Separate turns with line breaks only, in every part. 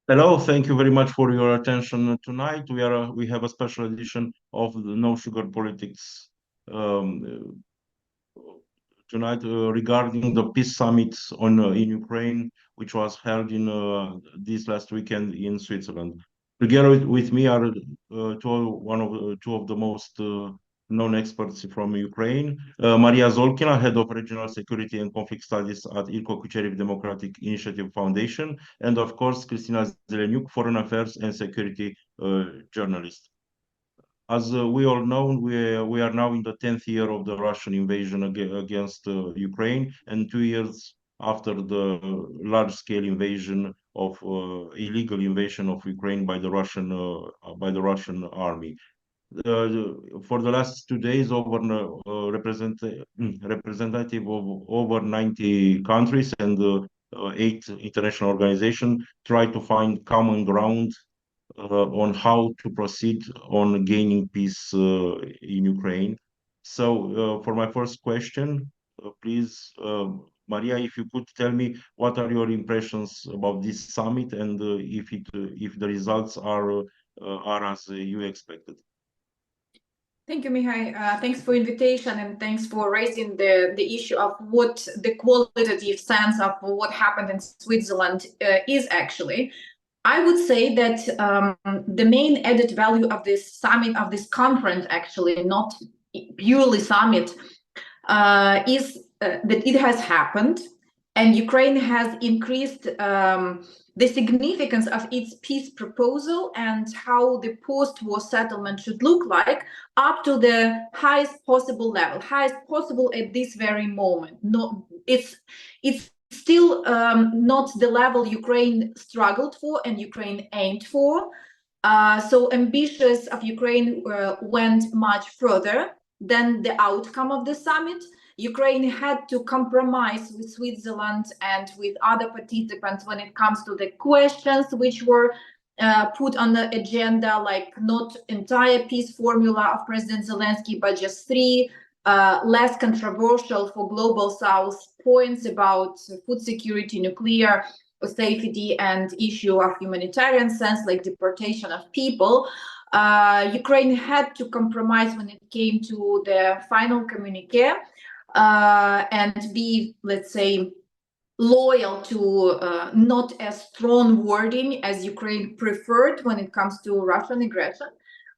Hello, thank you very much for your attention tonight. We have a special edition of the No Sugar Politics um, tonight regarding the peace summit on in Ukraine, which was held in this last weekend in Switzerland. Together with me are two of the most known experts from Ukraine. Maria Zolkina, head of regional security and conflict studies at Ilko Kucherev Democratic Initiative Foundation, and of course Christina Zeleniuk, foreign affairs and security journalist. As we all know, we are now in the 10th year of the Russian invasion against Ukraine, and 2 years after the large-scale invasion of illegal invasion of Ukraine by the Russian army. For the last 2 days, representative of over 90 countries and eight international organizations tried to find common ground on how to proceed on gaining peace in Ukraine. So, for my first question, please, Maria, if you could tell me what are your impressions about this summit and if the results are as you expected.
Thank you, Mihai. Thanks for invitation and thanks for raising the issue of what the qualitative sense of what happened in Switzerland is actually. I would say that the main added value of this summit, of this conference, actually, not purely summit, is that it has happened and Ukraine has increased the significance of its peace proposal and how the post-war settlement should look like up to the highest possible level, highest possible at this very moment. No, it's still not the level Ukraine struggled for and Ukraine aimed for. So ambitious of Ukraine went much further than the outcome of the summit. Ukraine had to compromise with Switzerland and with other participants when it comes to the questions which were put on the agenda, like not entire peace formula of President Zelensky, but just three less controversial for global South points about food security, nuclear safety, and issue of humanitarian sense, like deportation of people. Ukraine had to compromise when it came to the final communique and be, let's say, loyal to not as strong wording as Ukraine preferred when it comes to Russian aggression.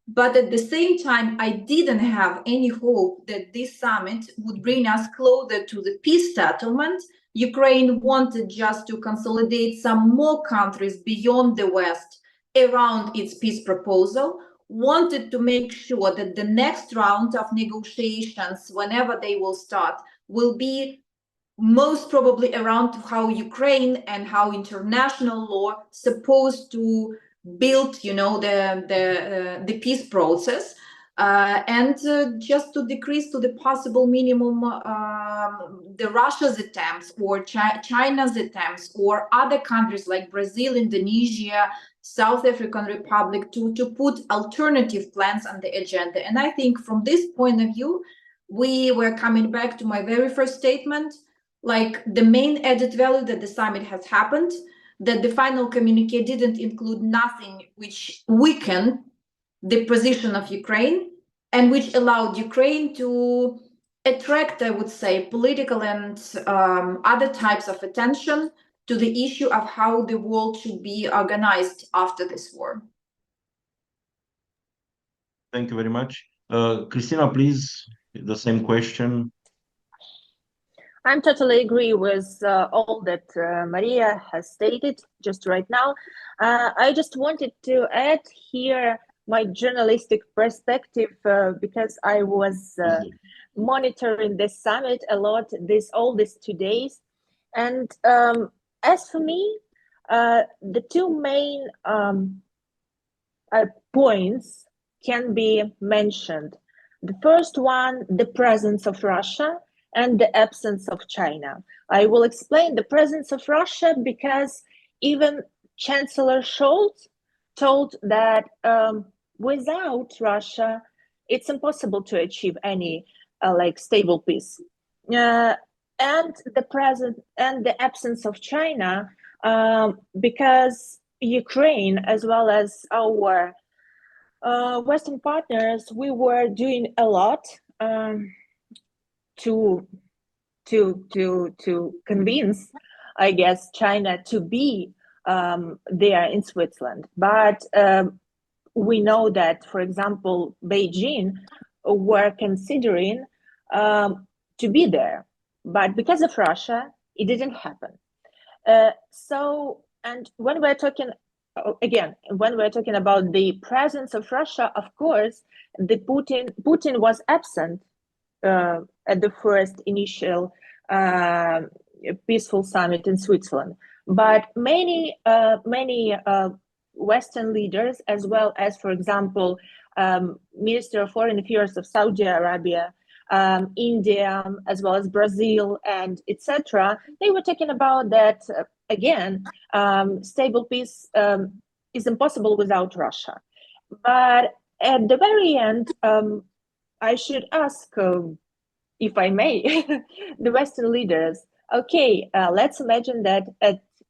But at the same time, I didn't have any hope that this summit would bring us closer to the peace settlement. Ukraine wanted just to consolidate some more countries beyond the West around its peace proposal, wanted to make sure that the next round of negotiations, whenever they will start, will be most probably around how Ukraine and how international law supposed to build, you know, the peace process, and just to decrease to the possible minimum the Russia's attempts or China's attempts or other countries like Brazil, Indonesia, South African Republic to put alternative plans on the agenda. And I think from this point of view, we were coming back to my very first statement, like the main added value that the summit has happened, that the final communique didn't include nothing which weakened the position of Ukraine and which allowed Ukraine to attract, I would say, political and other types of attention to the issue of how the world should be organized after this war.
Thank you very much. Christina, please, the same question.
I'm totally agree with all that Maria has stated just right now. I just wanted to add here my journalistic perspective because I was monitoring this summit a lot all these 2 days. And as for me, the two main points can be mentioned. The first one, the presence of Russia and the absence of China. I will explain the presence of Russia because even Chancellor Scholz told that without Russia, it's impossible to achieve any like stable peace. And the absence of China because Ukraine, as well as our Western partners, we were doing a lot to convince, I guess, China to be there in Switzerland. But we know that, for example, Beijing were considering to be there, but because of Russia, it didn't happen. And when we're talking when we're talking about the presence of Russia, of course, Putin was absent at the first initial peaceful summit in Switzerland. But many Western leaders, as well as, for example, Minister of Foreign Affairs of Saudi Arabia, India, as well as Brazil, and etc., they were talking about that again. Stable peace is impossible without Russia. But at the very end, I should ask, if I may, the Western leaders. Okay, let's imagine that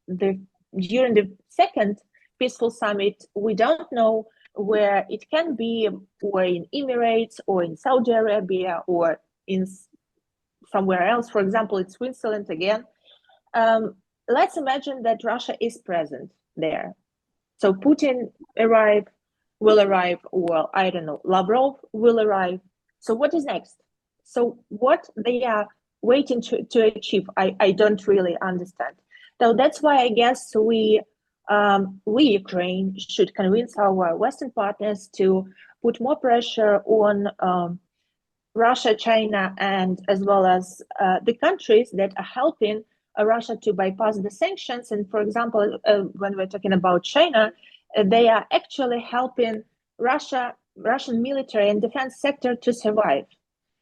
during the second peaceful summit, we don't know where it can be, or in Emirates, or in Saudi Arabia, or in somewhere else. For example, in Switzerland again. Let's imagine that Russia is present there. So Putin will arrive, or I don't know, Lavrov will arrive. So what is next? So what they are waiting to achieve, I don't really understand. So that's why I guess we Ukraine should convince our Western partners to put more pressure on Russia, China, and as well as the countries that are helping Russia to bypass the sanctions. And for example, when we're talking about China, they are actually helping Russian military and defense sector to survive.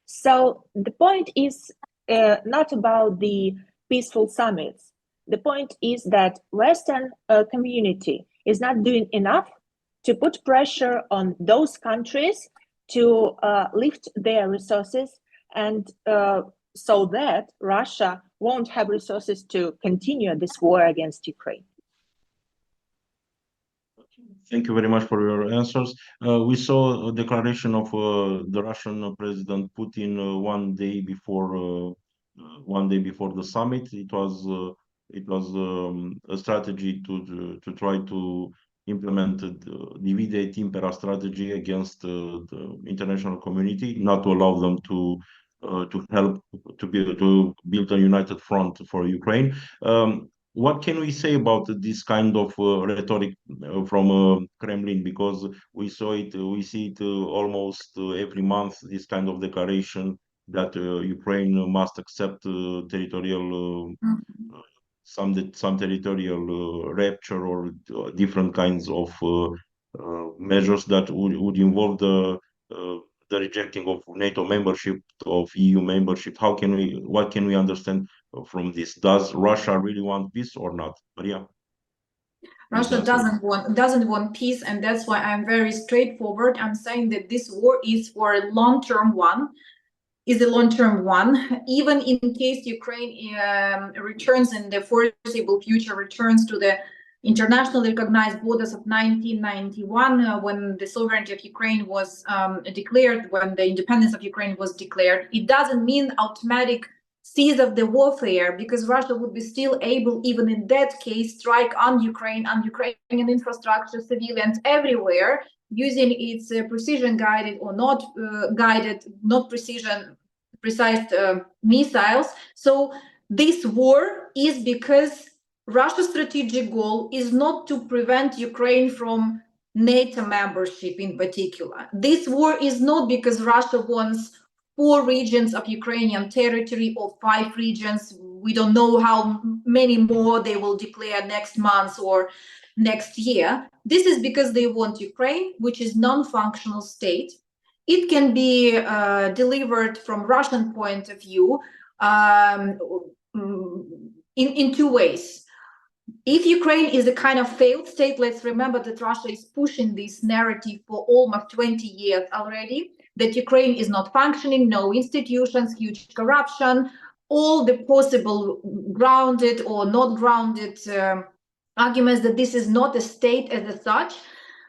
So the point is not about the peaceful summits. The point is that Western community is not doing enough to put pressure on those countries to lift their resources, and so that Russia won't have resources to continue this war against Ukraine.
Thank you very much for your answers. We saw a declaration of the Russian President Putin one day before the summit. It was a strategy to try to implement the divide et impera strategy against the international community, not to allow them to help to build a united front for Ukraine. What can we say about this kind of rhetoric from Kremlin? Because we see it almost every month. This kind of declaration that Ukraine must accept territorial some territorial rupture, or different kinds of measures that would involve the rejecting of NATO membership, of EU membership. What can we understand from this? Does Russia really want peace or not? Maria?
Russia doesn't want peace, and that's why I'm very straightforward. I'm saying that this war is for a long-term one. Even in case Ukraine returns in the foreseeable future, returns to the internationally recognized borders of 1991, when the sovereignty of Ukraine was declared, when the independence of Ukraine was declared, it doesn't mean automatic cease of the warfare, because Russia would be still able, even in that case, strike on Ukrainian infrastructure, civilians everywhere, using its precision-guided or not precise missiles. So this war is because Russia's strategic goal is not to prevent Ukraine from NATO membership in particular. This war is not because Russia wants 4 regions of Ukrainian territory or 5 regions. We don't know how many more they will declare next month or next year. This is because they want Ukraine, which is non-functional state. It can be delivered from Russian point of view in 2 ways. If Ukraine is a kind of failed state, let's remember that Russia is pushing this narrative for almost 20 years already, that Ukraine is not functioning, no institutions, huge corruption, all the possible grounded or not grounded arguments that this is not a state as such.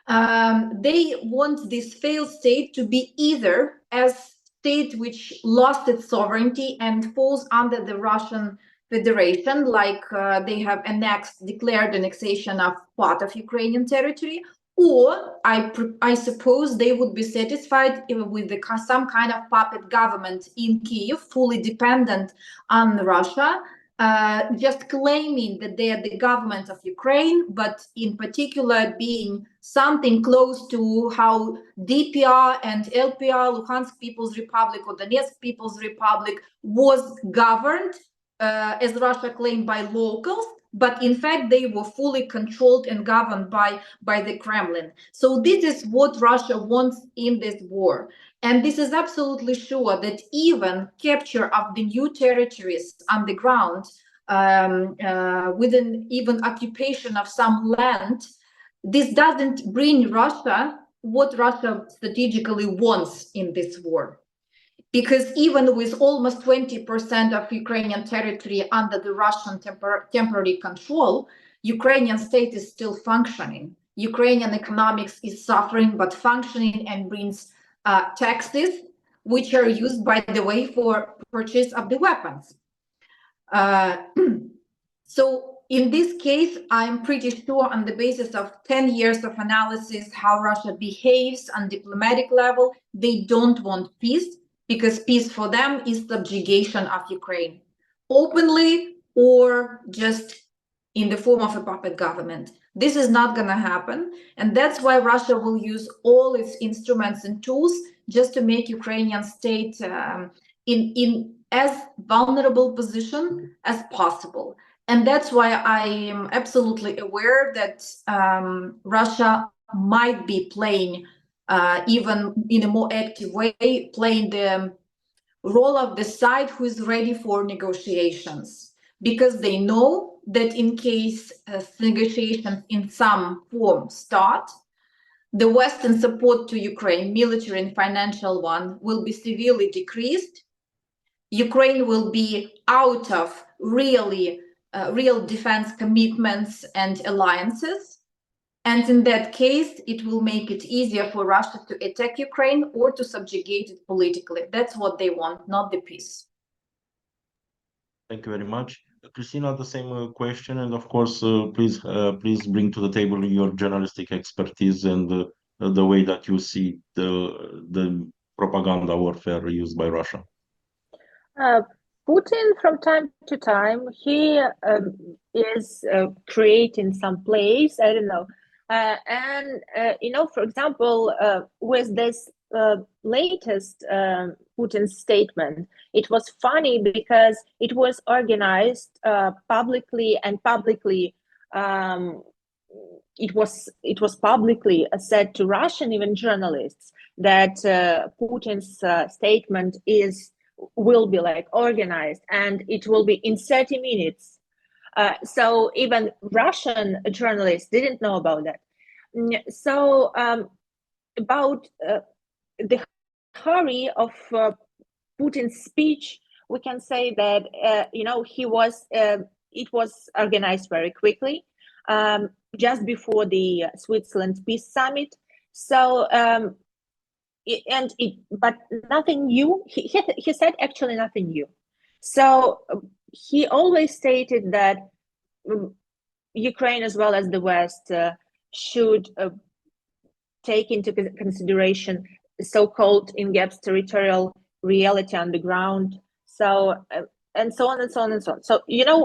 They want this failed state to be either as state which lost its sovereignty and falls under the Russian Federation, like they have declared annexation of part of Ukrainian territory, or I suppose they would be satisfied with some kind of puppet government in Kyiv, fully dependent on Russia, just claiming that they are the government of Ukraine, but in particular being something close to how DPR and LPR, Luhansk People's Republic or Donetsk People's Republic, was governed, as Russia claimed, by locals, but in fact they were fully controlled and governed by the Kremlin. So this is what Russia wants in this war. And this is absolutely sure that even capture of the new territories on the ground, within even occupation of some land, this doesn't bring Russia what Russia strategically wants in this war. Because even with almost 20% of Ukrainian territory under the Russian temporary control, Ukrainian state is still functioning. Ukrainian economics is suffering but functioning and brings taxes, which are used, by the way, for purchase of the weapons. So in this case, I'm pretty sure on the basis of 10 years of analysis how Russia behaves on diplomatic level, they don't want peace, because peace for them is subjugation of Ukraine, openly or just in the form of a puppet government. This is not going to happen. And that's why Russia will use all its instruments and tools just to make Ukrainian state in as vulnerable position as possible. And that's why I am absolutely aware that Russia might be playing, even in a more active way, playing the role of the side who is ready for negotiations, because they know that in case negotiations in some form start, the Western support to Ukraine, military and financial one, will be severely decreased. Ukraine will be out of real defense commitments and alliances. And in that case, it will make it easier for Russia to attack Ukraine or to subjugate it politically. That's what they want, not the peace.
Thank you very much. Christina, the same question, and of course, please bring to the table your journalistic expertise and the way that you see the propaganda warfare used by Russia.
Putin, from time to time, he is creating some plays, I don't know. For example, with this latest Putin statement, it was funny because it was organized publicly, and publicly it was publicly said to Russian even journalists that Putin's statement will be like organized and it will be in 30 minutes. So even Russian journalists didn't know about that. So about the hurry of Putin's speech, we can say that it was organized very quickly, just before the Switzerland Peace Summit. So but nothing new. He said actually nothing new. So he always stated that Ukraine, as well as the West, should take into consideration so-called in-gaps territorial reality on the ground. So and so on and so on and so on. So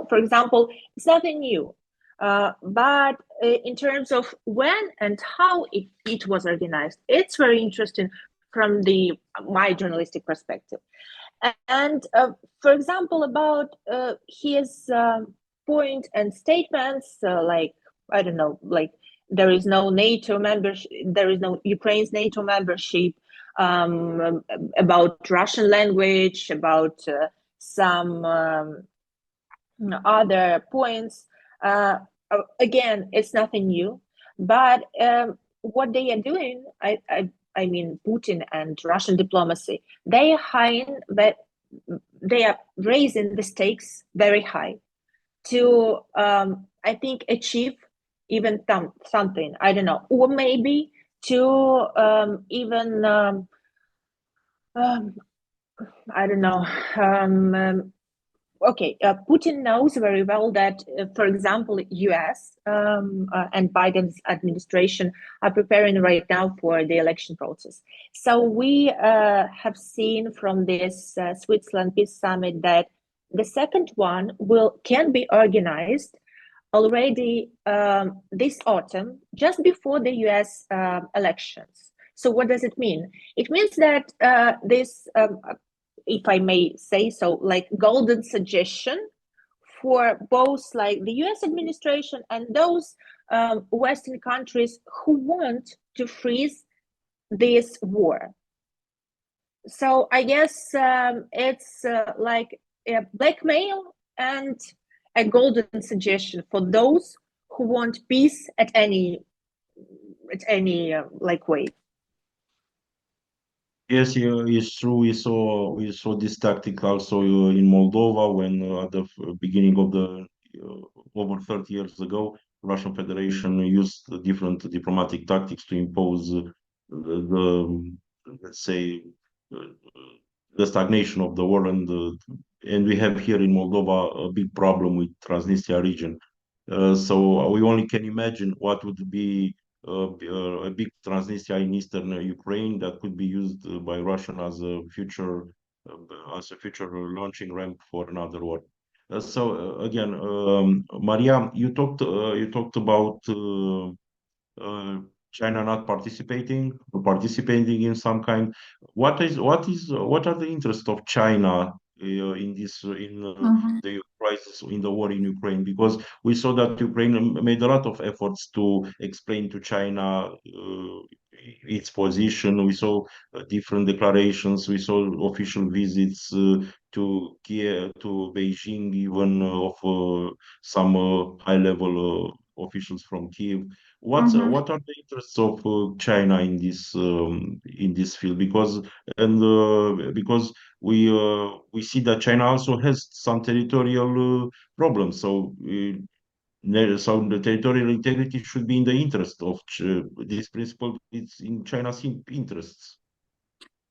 for example, it's nothing new. But in terms of when and how it was organized, it's very interesting from my journalistic perspective. And for example, about his point and statements, like, I don't know, like there is no NATO membership, there is no Ukraine's NATO membership, about Russian language, about some other points. Again, it's nothing new, but what they are doing, I mean, Putin and Russian diplomacy, they are raising the stakes very high to, I think, achieve even something, I don't know, or maybe to even I don't know. Okay, Putin knows very well that, for example, US and Biden's administration are preparing right now for the election process. So we have seen from this Switzerland Peace Summit that the second one can be organized already this autumn, just before the US elections. So what does it mean? It means that this if I may say so, like golden suggestion for both like the US administration and those Western countries who want to freeze this war. So I guess it's like a blackmail and a golden suggestion for those who want peace at any like way.
Yes, yeah, it's true. We saw this tactic also in Moldova when at the beginning of the over 30 years ago, Russian Federation used different diplomatic tactics to impose the let's say uh, the stagnation of the war, and we have here in Moldova a big problem with Transnistria region. So we only can imagine what would be a big Transnistria in eastern Ukraine that could be used by Russian as a future launching ramp for another war. So again, Maria, you talked about China not participating or participating in some kind. What are the interests of China in this the crisis in the war in Ukraine? Because we saw that Ukraine made a lot of efforts to explain to China its position. We saw different declarations. We saw official visits to Kiev, to Beijing, even of some high-level officials from Kyiv. What are the interests of China in this field? Because we see that China also has some territorial problems. So the territorial integrity should be in the interest of this principle. It's in China's interests.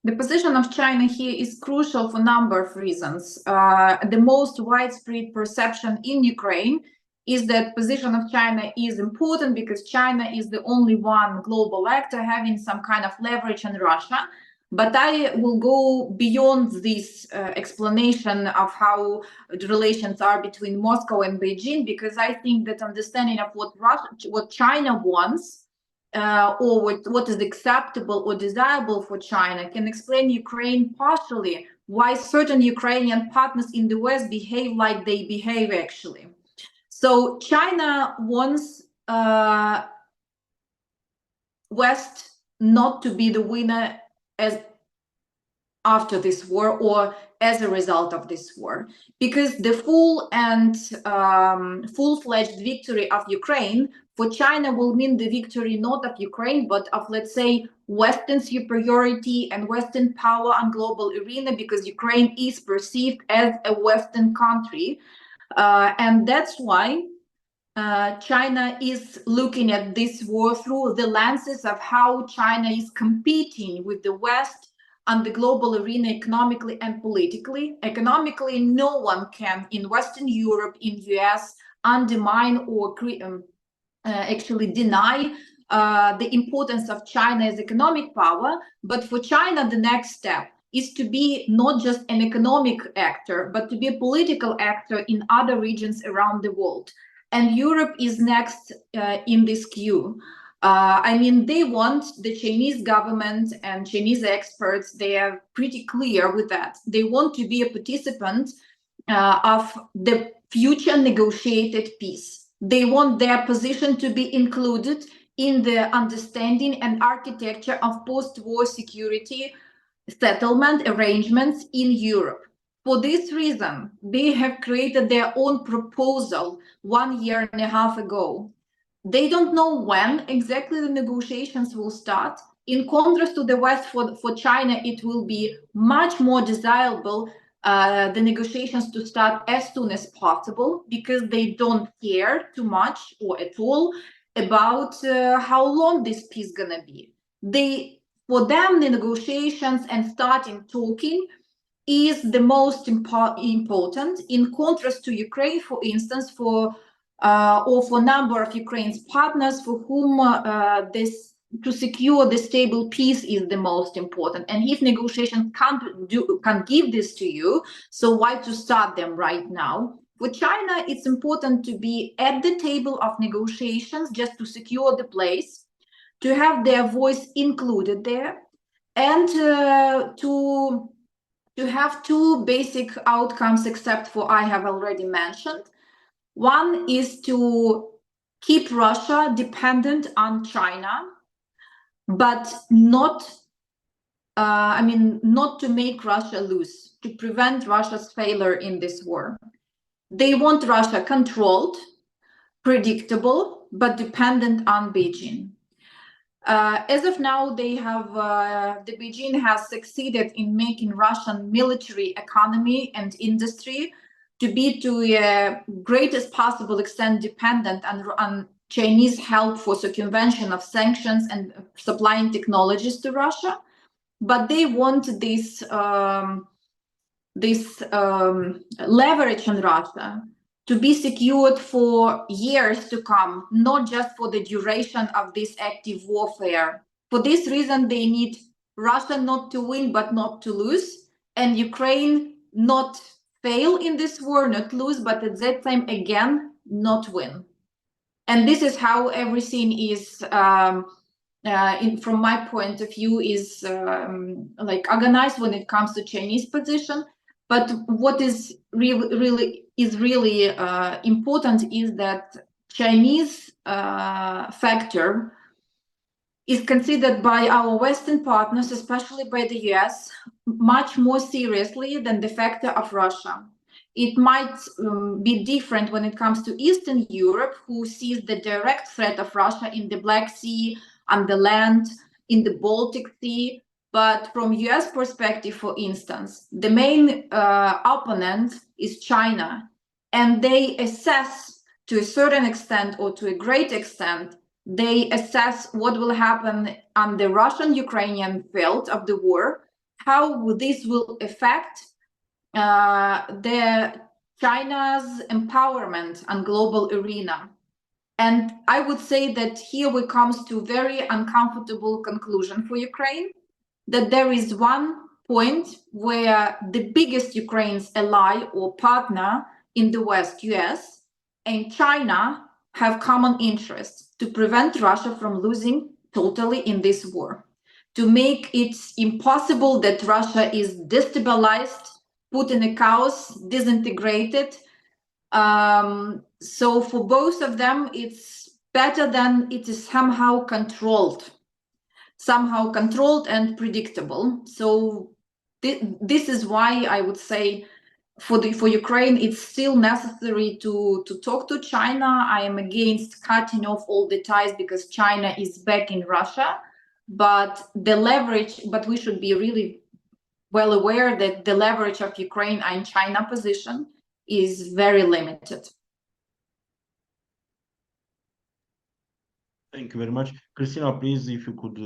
The position of China here is crucial for a number of reasons. The most widespread perception in Ukraine is that position of China is important because China is the only one global actor having some kind of leverage on Russia. But I will go beyond this explanation of how the relations are between Moscow and Beijing, because I think that understanding of what China wants or what is acceptable or desirable for China can explain Ukraine partially why certain Ukrainian partners in the West behave like they behave actually. So China wants West not to be the winner as after this war or as a result of this war, because the full and full-fledged victory of Ukraine for China will mean the victory not of Ukraine but of, let's say, Western superiority and Western power on global arena, because Ukraine is perceived as a Western country, and that's why China is looking at this war through the lenses of how China is competing with the West on the global arena economically and politically. Economically, no one can in Western Europe, in US, undermine or actually deny the importance of China as economic power. But for China, the next step is to be not just an economic actor, but to be a political actor in other regions around the world. And Europe is next in this queue. I mean, they want the Chinese government and Chinese experts, they are pretty clear with that. They want to be a participant of the future negotiated peace. They want their position to be included in the understanding and architecture of post-war security settlement arrangements in Europe. For this reason, they have created their own proposal 1.5 years ago. They don't know when exactly the negotiations will start. In contrast to the West, for China, it will be much more desirable the negotiations to start as soon as possible, because they don't care too much or at all about how long this peace gonna be. For them, the negotiations and starting talking is the most important, in contrast to Ukraine, for instance, or for a number of Ukraine's partners for whom to secure the stable peace is the most important. And if negotiations can't give this to you, so why to start them right now? For China, it's important to be at the table of negotiations just to secure the place, to have their voice included there, and to have two basic outcomes, except for I have already mentioned. One is to keep Russia dependent on China, but not to make Russia lose, to prevent Russia's failure in this war. They want Russia controlled, predictable, but dependent on Beijing. As of now, the Beijing has succeeded in making Russian military economy and industry to be to a greatest possible extent dependent on Chinese help for circumvention of sanctions and supplying technologies to Russia. But they want this leverage on Russia to be secured for years to come, not just for the duration of this active warfare. For this reason, they need Russia not to win, but not to lose, and Ukraine not fail in this war, not lose, but at that time, again, not win. And this is how everything is, from my point of view, is organized when it comes to Chinese position. But what is really important is that Chinese factor is considered by our Western partners, especially by the US, much more seriously than the factor of Russia. It might be different when it comes to Eastern Europe, who sees the direct threat of Russia in the Black Sea, on the land, in the Baltic Sea. But from US perspective, for instance, the main opponent is China, and they assess to a certain extent, or to a great extent, they assess what will happen on the Russian-Ukrainian field of the war, how this will affect China's empowerment on global arena. And I would say that here we comes to very uncomfortable conclusion for Ukraine, that there is one point where the biggest Ukraine's ally or partner in the West, US, and China have common interests to prevent Russia from losing totally in this war, to make it impossible that Russia is destabilized, put in a chaos, disintegrated. So for both of them, it's better than it is somehow controlled and predictable. So this is why I would say for Ukraine, it's still necessary to talk to China. I am against cutting off all the ties because China is back in Russia, but we should be really well aware that the leverage of Ukraine and China position is very limited.
Thank you very much. Christina, please, if you could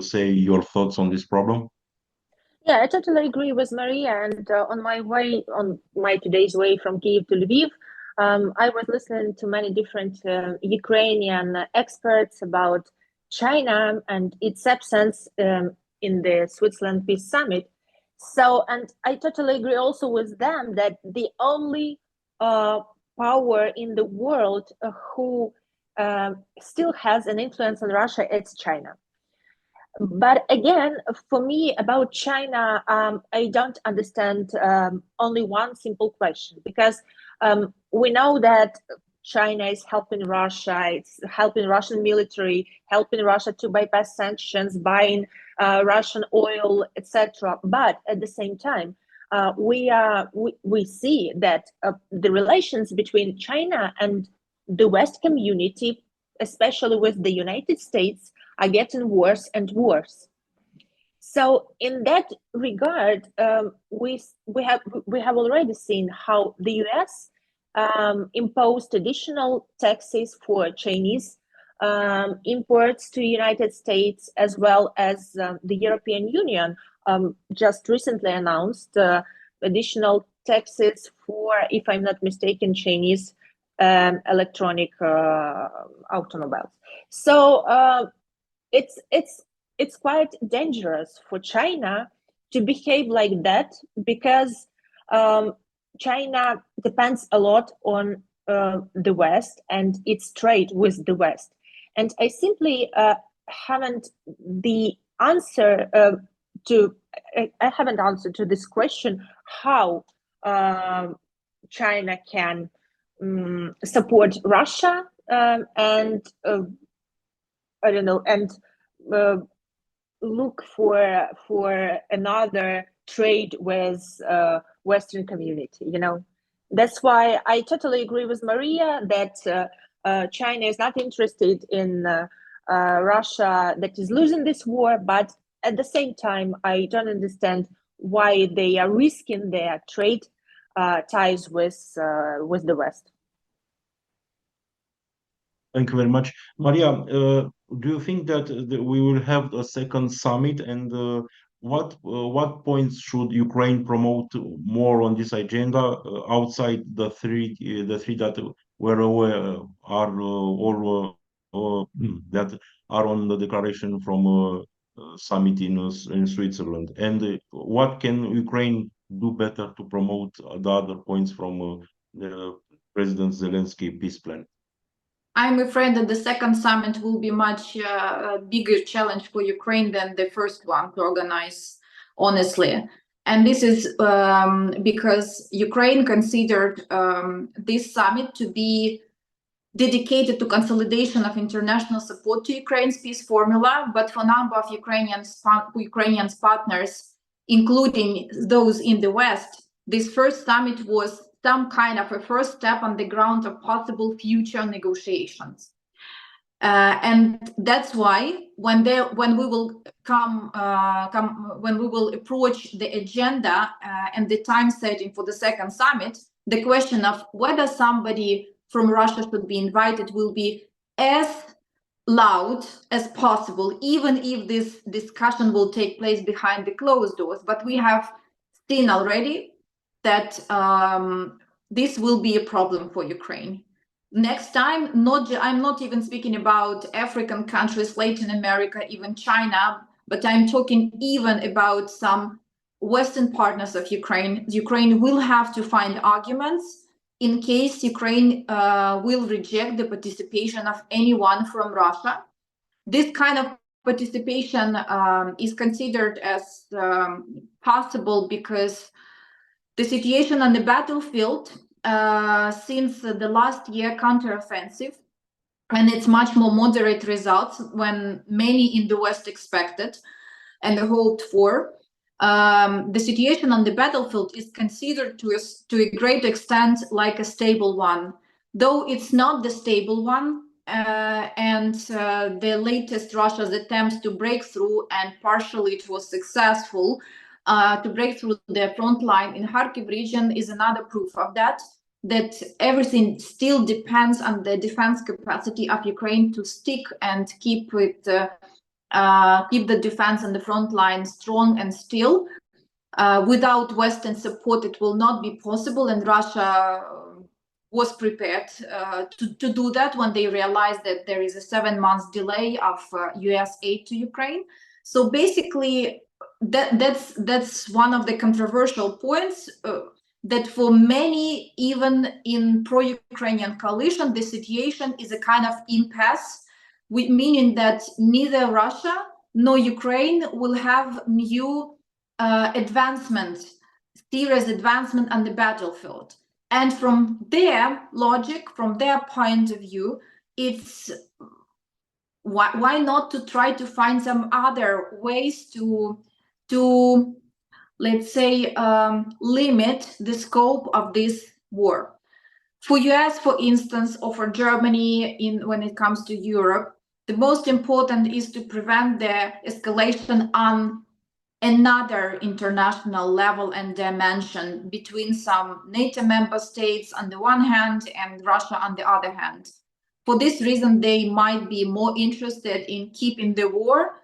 say your thoughts on this problem.
Yeah, I totally agree with Maria. And on my today's way from Kyiv to Lviv, I was listening to many different Ukrainian experts about China and its absence in the Switzerland Peace Summit. So, and I totally agree also with them that the only power in the world who still has an influence on Russia, it's China. But again, for me, about China, I don't understand only one simple question, because we know that China is helping Russia, it's helping Russian military, helping Russia to bypass sanctions, buying Russian oil, etc. But at the same time, we see that the relations between China and the West community, especially with the United States, are getting worse and worse. So in that regard, we have already seen how the US imposed additional taxes for Chinese imports to United States, as well as the European Union just recently announced additional taxes for, if I'm not mistaken, Chinese electronic automobiles. So it's quite dangerous for China to behave like that, because China depends a lot on the West and its trade with the West. And I simply haven't the answer I haven't answered to this question, how China can support Russia and I don't know, and look for another trade with Western community. You know, that's why I totally agree with Maria that China is not interested in Russia that is losing this war, but at the same time, I don't understand why they are risking their trade ties with the West.
Thank you very much. Maria, do you think that we will have a second summit, and what points should Ukraine promote more on this agenda outside the three that were that are on the declaration from summit in Switzerland, and what can Ukraine do better to promote the other points from the President Zelensky peace plan?
I'm afraid that the second summit will be much bigger challenge for Ukraine than the first one to organize, honestly. And this is because Ukraine considered this summit to be dedicated to consolidation of international support to Ukraine's peace formula, but for a number of Ukrainian partners, including those in the West, this first summit was some kind of a first step on the ground of possible future negotiations. And that's why when we will approach the agenda and the time setting for the second summit, the question of whether somebody from Russia should be invited will be as loud as possible, even if this discussion will take place behind the closed doors. But we have seen already that this will be a problem for Ukraine. Next time, I'm not even speaking about African countries, Latin America, even China, but I'm talking even about some Western partners of Ukraine. Ukraine will have to find arguments in case Ukraine will reject the participation of anyone from Russia. This kind of participation is considered as possible because the situation on the battlefield since the last year counteroffensive, and it's much more moderate results when many in the West expected and hoped for. The situation on the battlefield is considered to a great extent like a stable one, though it's not the stable one. And the latest Russia's attempts to break through, and partially it was successful, to break through the front line in Kharkiv region is another proof of that everything still depends on the defense capacity of Ukraine to stick and keep the defense on the front line strong and still. Without Western support, it will not be possible, and Russia was prepared to do that when they realized that there is a 7 months delay of US aid to Ukraine. So basically, that's one of the controversial points, that for many, even in pro-Ukrainian coalition, the situation is a kind of impasse, meaning that neither Russia nor Ukraine will have new serious advancement on the battlefield. And from their logic, from their point of view, it's why not to try to find some other ways to let's say, limit the scope of this war. For US, for instance, or for Germany, when it comes to Europe, the most important is to prevent the escalation on another international level and dimension between some NATO member states on the one hand and Russia on the other hand. For this reason, they might be more interested in keeping the war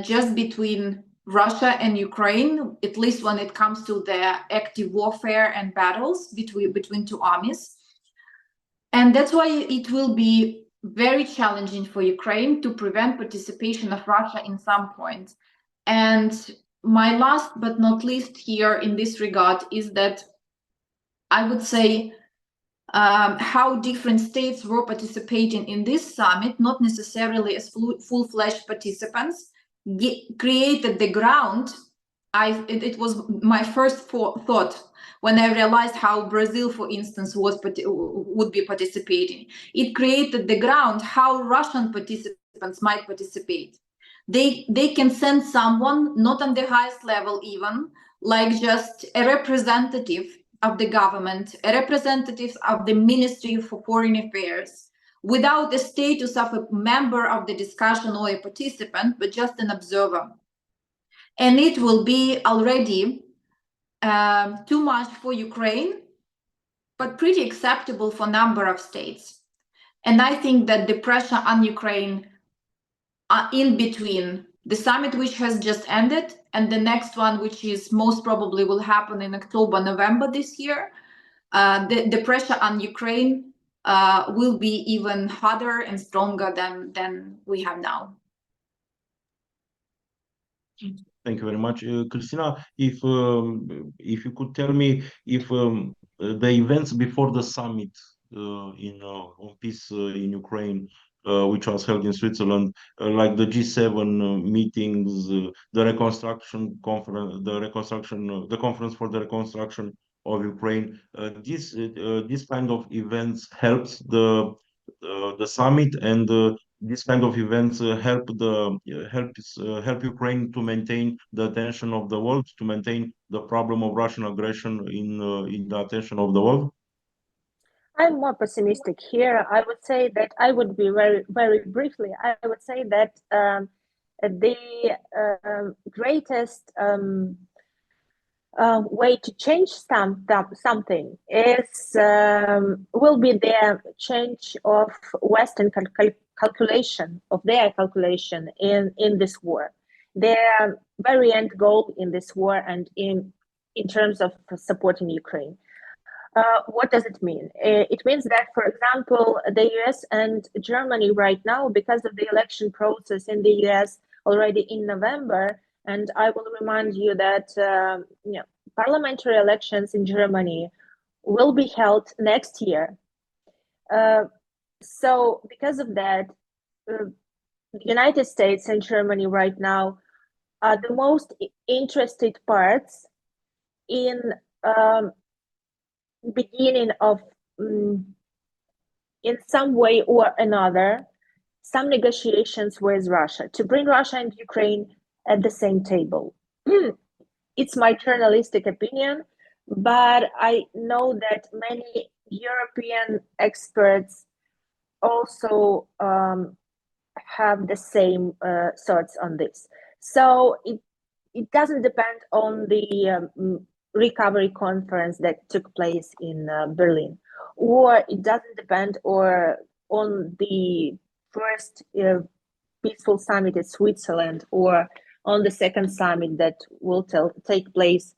just between Russia and Ukraine, at least when it comes to the active warfare and battles between two armies. And that's why it will be very challenging for Ukraine to prevent participation of Russia in some point. And my last but not least here in this regard is that I would say how different states were participating in this summit, not necessarily as full-fledged participants, created the ground. It was my first thought when I realized how Brazil, for instance, would be participating. It created the ground how Russian participants might participate. They can send someone, not on the highest level even, like just a representative of the government, a representative of the Ministry for Foreign Affairs, without the status of a member of the discussion or a participant, but just an observer. And it will be already too much for Ukraine, but pretty acceptable for a number of states. And I think that the pressure on Ukraine in between the summit, which has just ended, and the next one, which is most probably will happen in October, November this year, the pressure on Ukraine will be even harder and stronger than we have now.
Thank you very much, Christina. If you could tell me if the events before the summit on peace in Ukraine, which was held in Switzerland, like the G7 meetings, the reconstruction conference, the conference for the reconstruction of Ukraine, this kind of events helps the summit, and this kind of events help Ukraine to maintain the attention of the world, to maintain the problem of Russian aggression in the attention of the world?
I'm more pessimistic here. I would say that I would be very briefly. I would say that the greatest way to change something is will be the change of Western calculation of their calculation in this war. Their very end goal in this war and in terms of supporting Ukraine. What does it mean? It means that, for example, the US and Germany right now, because of the election process in the US already in November, and I will remind you that parliamentary elections in Germany will be held next year. So because of that, the United States and Germany right now are the most interested parts in beginning of, in some way or another, some negotiations with Russia to bring Russia and Ukraine at the same table. It's my journalistic opinion, but I know that many European experts also have the same thoughts on this. So it doesn't depend on the recovery conference that took place in Berlin, or it doesn't depend on the first peaceful summit in Switzerland, or on the second summit that will take place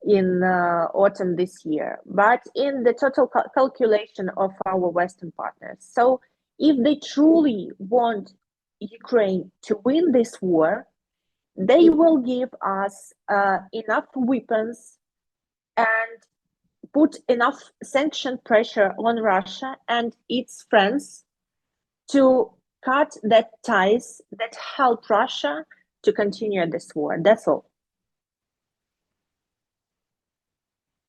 in autumn this year, but in the total calculation of our Western partners. So if they truly want Ukraine to win this war, they will give us enough weapons and put enough sanction pressure on Russia and its friends to cut that ties that help Russia to continue this war. That's all.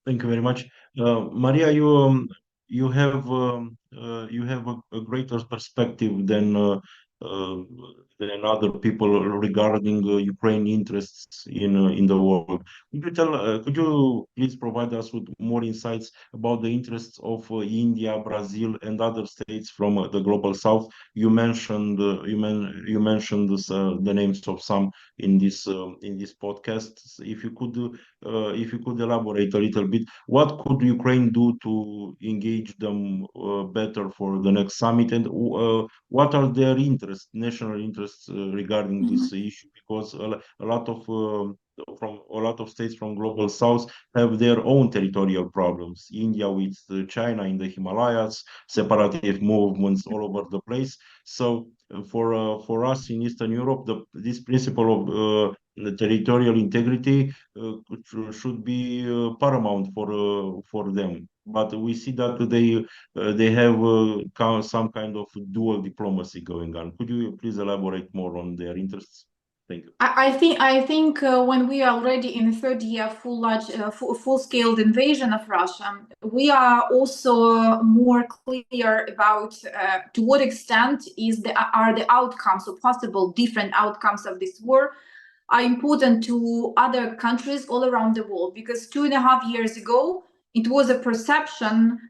Thank you very much, Maria. You have a greater perspective than than other people regarding Ukraine interests in the world. Could you please provide us with more insights about the interests of India, Brazil, and other states from the global south? You mentioned you mentioned the names of some in this podcast. If you could elaborate a little bit, what could Ukraine do to engage them better for the next summit, and what are their interests, national interests regarding this issue? Because a lot of from a lot of states from global south have their own territorial problems. India with China in the Himalayas, separatist movements all over the place. So for us in Eastern Europe, this principle of the territorial integrity should be paramount for them. But we see that they have some kind of dual diplomacy going on. Could you please elaborate more on their interests? Thank you.
I think when we are already in the third year full-scale invasion of Russia, we are also more clear about to what extent are the outcomes or possible different outcomes of this war are important to other countries all around the world. Because 2.5 years ago, it was a perception,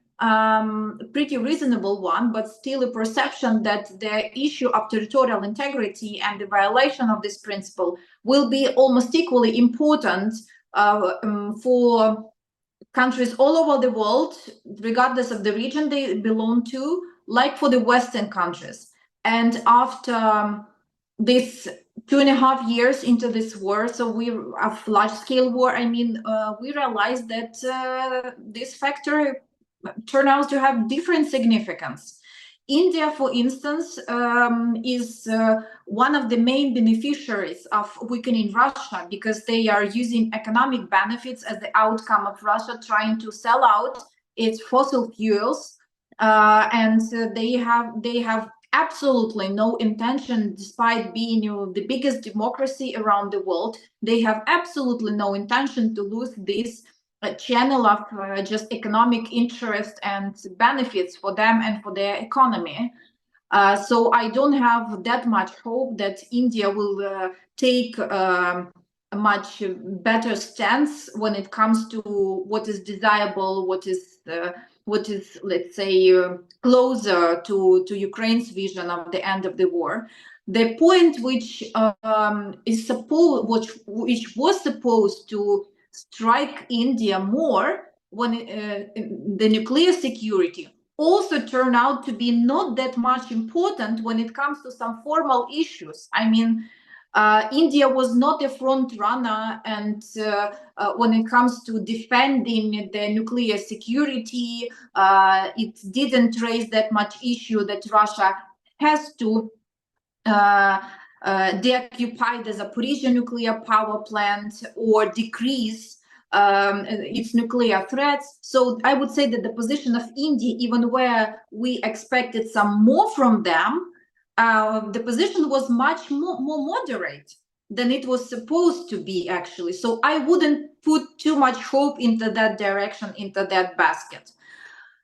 pretty reasonable one, but still a perception that the issue of territorial integrity and the violation of this principle will be almost equally important for countries all over the world, regardless of the region they belong to, like for the Western countries. And after this 2.5 years into this war, so we have large-scale war, I mean, we realized that this factor turn out to have different significance. India, for instance, is one of the main beneficiaries of weakening Russia, because they are using economic benefits as the outcome of Russia trying to sell out its fossil fuels, and they have absolutely no intention, despite being the biggest democracy around the world, they have absolutely no intention to lose this channel of just economic interest and benefits for them and for their economy. So I don't have that much hope that India will take a much better stance when it comes to what is desirable, what is, let's say, closer to Ukraine's vision of the end of the war. The point which was supposed to strike India more when the nuclear security also turned out to be not that much important when it comes to some formal issues. I mean, India was not a front runner, and when it comes to defending the nuclear security, it didn't raise that much issue that Russia has to deoccupy the Zaporizhzhia nuclear power plant or decrease its nuclear threats. So I would say that the position of India, even where we expected some more from them, the position was much more moderate than it was supposed to be, actually. So I wouldn't put too much hope into that direction, into that basket.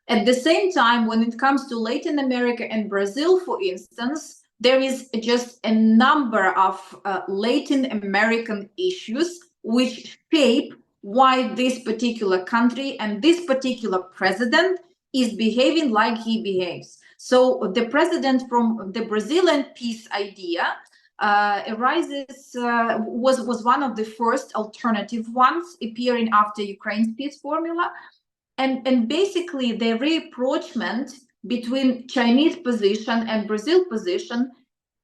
At the same time, when it comes to Latin America and Brazil, for instance, there is just a number of Latin American issues which shape why this particular country and this particular president is behaving like he behaves. So the president from the Brazilian peace idea was one of the first alternative ones appearing after Ukraine's peace formula. And basically the rapprochement between Chinese position and Brazil position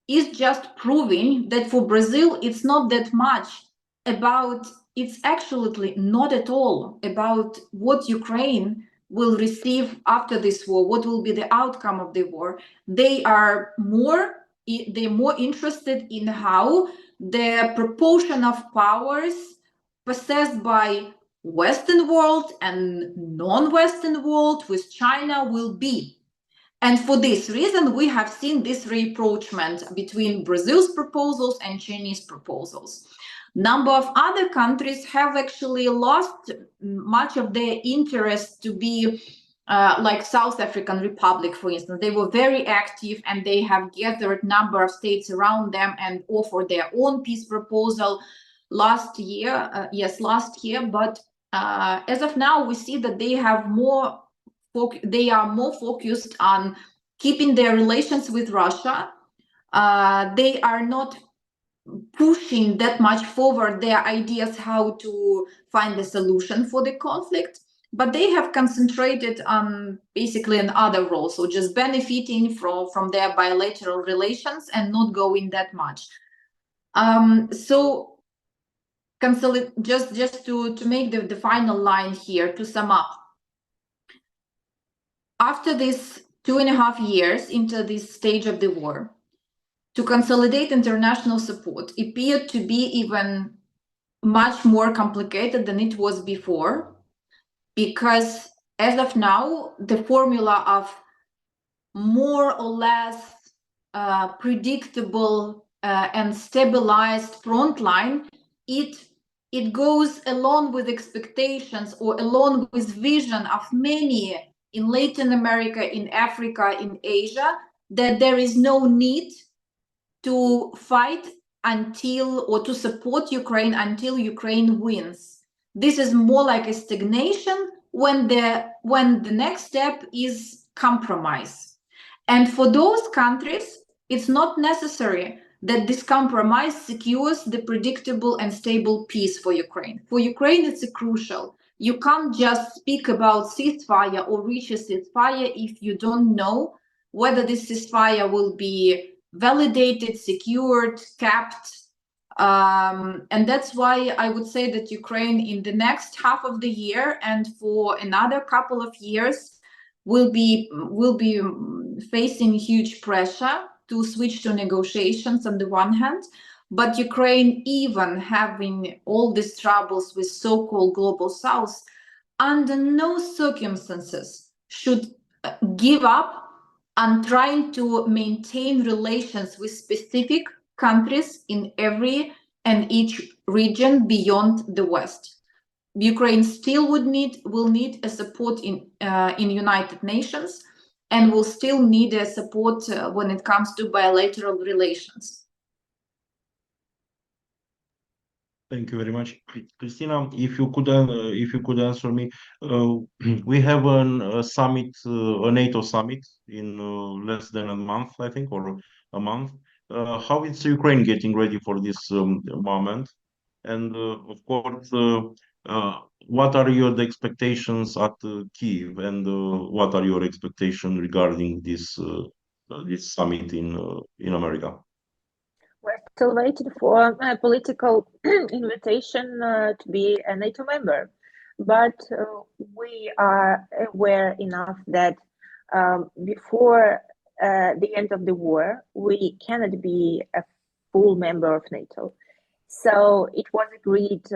is just proving that for Brazil, it's not that much about, it's actually not at all about what Ukraine will receive after this war, what will be the outcome of the war. They're more interested in how the proportion of powers possessed by Western world and non-Western world with China will be. And for this reason, we have seen this rapprochement between Brazil's proposals and Chinese proposals. Number of other countries have actually lost much of their interest to be like South African Republic, for instance. They were very active, and they have gathered number of states around them and offered their own peace proposal last year. Last year. But as of now, we see that they have more. They are more focused on keeping their relations with Russia. They are not pushing that much forward their ideas how to find a solution for the conflict, but they have concentrated on basically on other roles, so just benefiting from their bilateral relations and not going that much. So just to make the final line here, to sum up, after this 2.5 years into this stage of the war, to consolidate international support appeared to be even much more complicated than it was before, because as of now, the formula of more or less predictable and stabilized frontline, it goes along with expectations or along with vision of many in Latin America, in Africa, in Asia, that there is no need to fight until, or to support Ukraine until Ukraine wins. This is more like a stagnation when the next step is compromise. And for those countries, it's not necessary that this compromise secures the predictable and stable peace for Ukraine. For Ukraine, it's crucial. You can't just speak about ceasefire or reach a ceasefire if you don't know whether this ceasefire will be validated, secured, capped. And that's why I would say that Ukraine in the next half of the year and for another couple of years will be facing huge pressure to switch to negotiations on the one hand, but Ukraine, even having all these troubles with so-called global south, under no circumstances should give up on trying to maintain relations with specific countries in every and each region beyond the West. Ukraine still will need a support in United Nations, and will still need a support when it comes to bilateral relations.
Thank you very much, Christina. If you could answer me, we have a summit, a NATO summit in less than a month, I think, or a month. How is Ukraine getting ready for this moment? And of course, what are your expectations at Kyiv, and what are your expectations regarding this this summit in America?
We're still waiting for a political invitation to be a NATO member, but we are aware enough that before the end of the war, we cannot be a full member of NATO. So it was agreed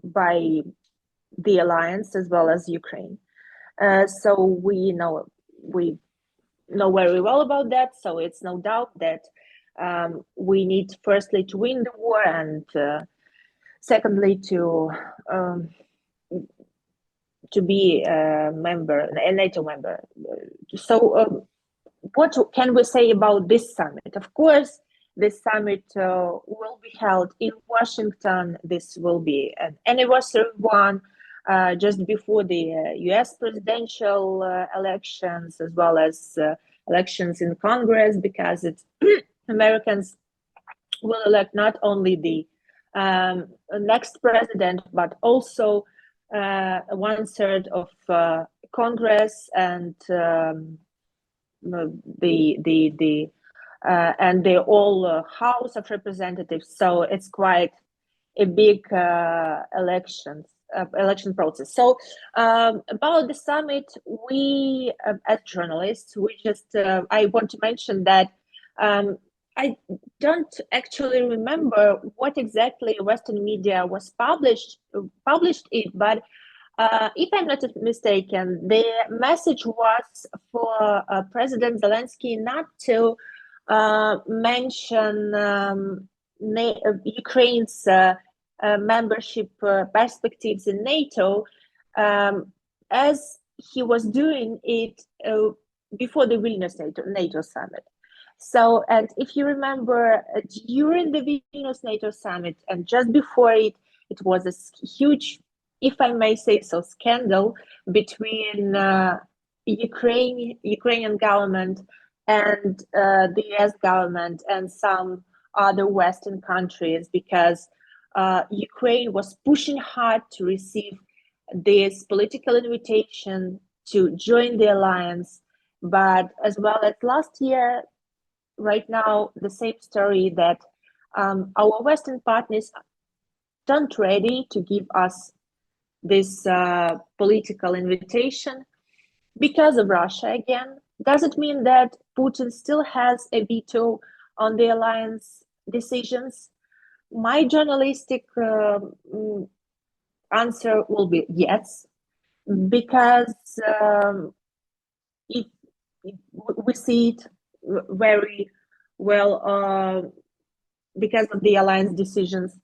by the alliance as well as Ukraine. So we know very well about that. So it's no doubt that we need firstly to win the war, and secondly to be a NATO member. So what can we say about this summit? Of course, this summit will be held in Washington. This will be an anniversary one, just before the US presidential elections, as well as elections in Congress, because it's Americans will elect not only the next president, but also 1/3 of Congress and the whole House of Representatives. So it's quite a big election process. So about the summit, we as journalists, we just I want to mention that I don't actually remember what exactly Western media was published it, but if I'm not mistaken, the message was for President Zelensky not to mention Ukraine's membership perspectives in NATO, as he was doing it before the Vilnius NATO summit. So, and if you remember, during the Vilnius NATO summit and just before it, it was a huge, if I may say so, scandal between Ukrainian government and the US government and some other Western countries, because Ukraine was pushing hard to receive this political invitation to join the alliance. But as well as last year, right now, the same story that our Western partners aren't ready to give us this political invitation because of Russia again. Does it mean that Putin still has a veto on the alliance decisions? My journalistic answer will be yes, because if we see it very well because of the alliance decisions.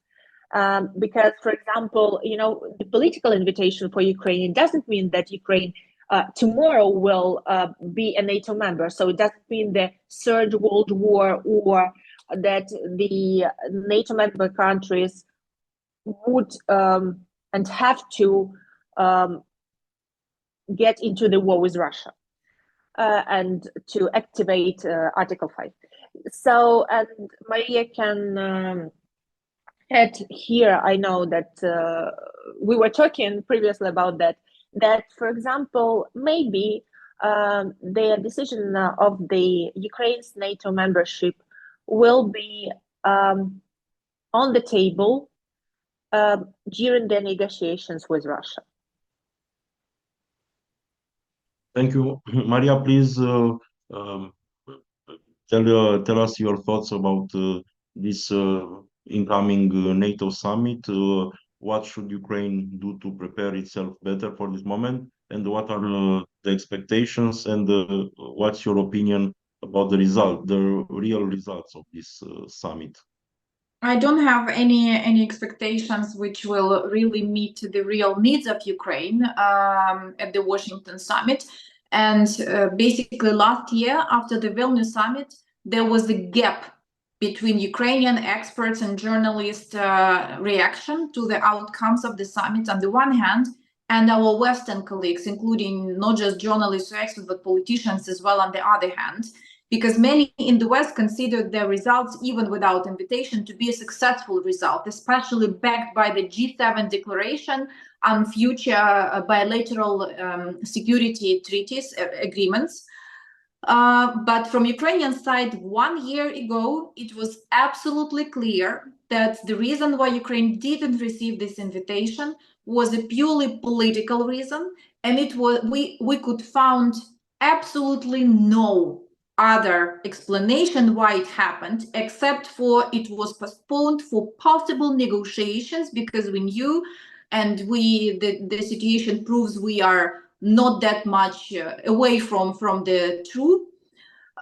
Because, for example, you know, the political invitation for Ukraine doesn't mean that Ukraine tomorrow will be a NATO member. So it doesn't mean the third world war or that the NATO member countries would and have to get into the war with Russia and to activate Article 5. So, and Maria can add here, I know that we were talking previously about that, for example, maybe the decision of the Ukraine's NATO membership will be on the table during the negotiations with Russia.
Thank you. Maria, please tell us your thoughts about this incoming NATO summit. What should Ukraine do to prepare itself better for this moment? And what are the expectations? And what's your opinion about the real results of this summit?
I don't have any expectations which will really meet the real needs of Ukraine at the Washington summit. And basically last year, after the Vilnius summit, there was a gap between Ukrainian experts and journalists' reaction to the outcomes of the summit on the one hand, and our Western colleagues, including not just journalists or experts, but politicians as well on the other hand, because many in the West considered their results, even without invitation, to be a successful result, especially backed by the G7 declaration on future bilateral security treaties, agreements. But from Ukrainian side, 1 year ago, it was absolutely clear that the reason why Ukraine didn't receive this invitation was a purely political reason, and it was we could found absolutely no other explanation why it happened, except for it was postponed for possible negotiations, because we knew, and the situation proves we are not that much away from the truth,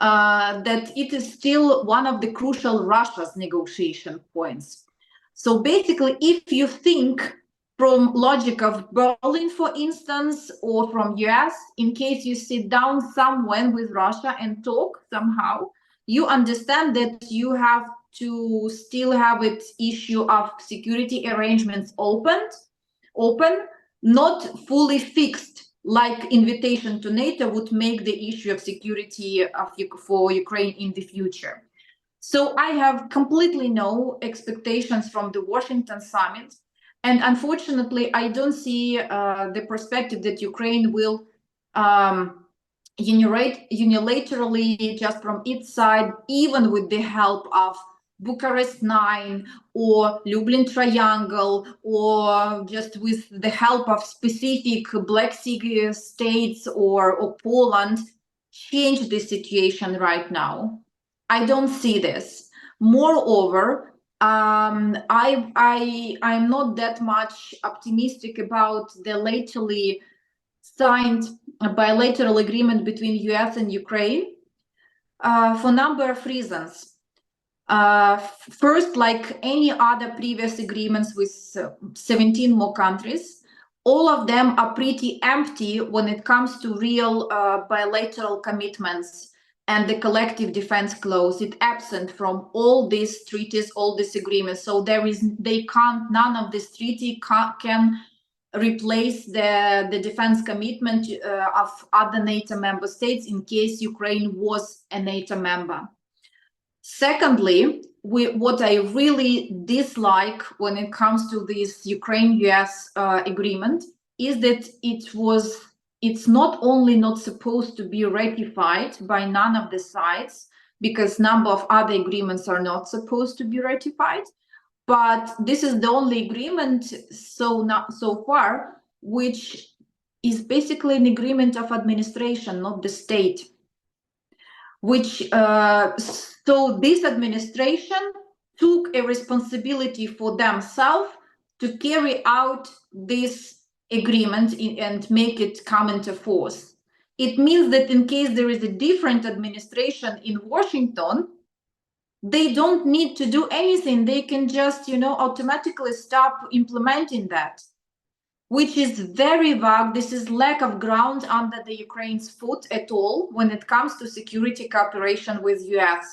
that it is still one of the crucial Russia's negotiation points. So basically, if you think from logic of Berlin, for instance, or from US, in case you sit down somewhere with Russia and talk somehow, you understand that you have to still have its issue of security arrangements open, not fully fixed, like invitation to NATO would make the issue of security for Ukraine in the future. So I have completely no expectations from the Washington summit. And unfortunately, I don't see the perspective that Ukraine will unilaterally, just from its side, even with the help of Bucharest 9 or Lublin Triangle, or just with the help of specific Black Sea states or Poland, change the situation right now. I don't see this. Moreover, I'm not that much optimistic about the lately signed bilateral agreement between US and Ukraine for a number of reasons. First, like any other previous agreements with 17 more countries, all of them are pretty empty when it comes to real bilateral commitments and the collective defense clause. It's absent from all these treaties, all these agreements. So none of this treaty can replace the defense commitment of other NATO member states in case Ukraine was a NATO member. Secondly, what I really dislike when it comes to this Ukraine-US agreement is that it's not only not supposed to be ratified by none of the sides, because number of other agreements are not supposed to be ratified, but this is the only agreement so far which is basically an agreement of administration, not the state. So this administration took a responsibility for themselves to carry out this agreement and make it come into force. It means that in case there is a different administration in Washington, they don't need to do anything. They can just, automatically stop implementing that, which is very vague. This is lack of ground under the Ukraine's foot at all when it comes to security cooperation with US.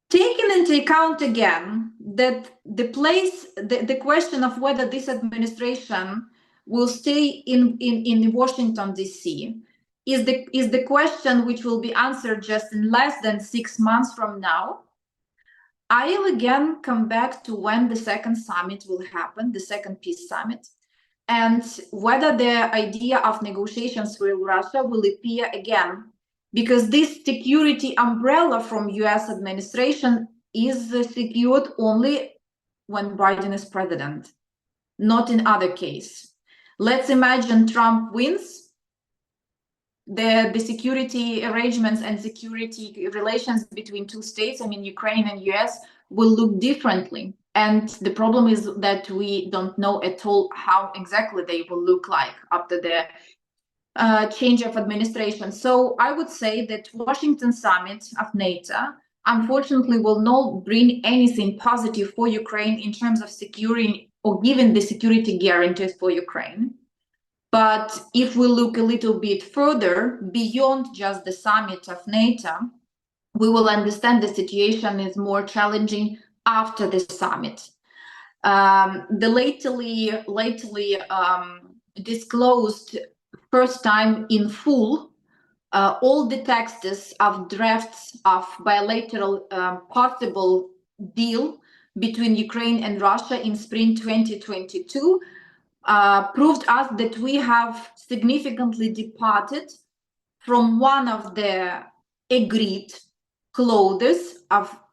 Taking into account again that the question of whether this administration will stay in Washington, D.C. is the question which will be answered just in less than 6 months from now. I'll again come back to when the second summit will happen, the second peace summit, and whether the idea of negotiations with Russia will appear again, because this security umbrella from US administration is secured only when Biden is president, not in other case. Let's imagine Trump wins. The security arrangements and security relations between two states, Ukraine and US, will look differently. And the problem is that we don't know at all how exactly they will look like after the change of administration. So I would say that Washington summit of NATO, unfortunately, will not bring anything positive for Ukraine in terms of securing or giving the security guarantees for Ukraine. But if we look a little bit further beyond just the summit of NATO, we will understand the situation is more challenging after the summit. The lately disclosed first time in full all the texts of drafts of bilateral possible deal between Ukraine and Russia in spring 2022 proved us that we have significantly departed from one of the agreed clauses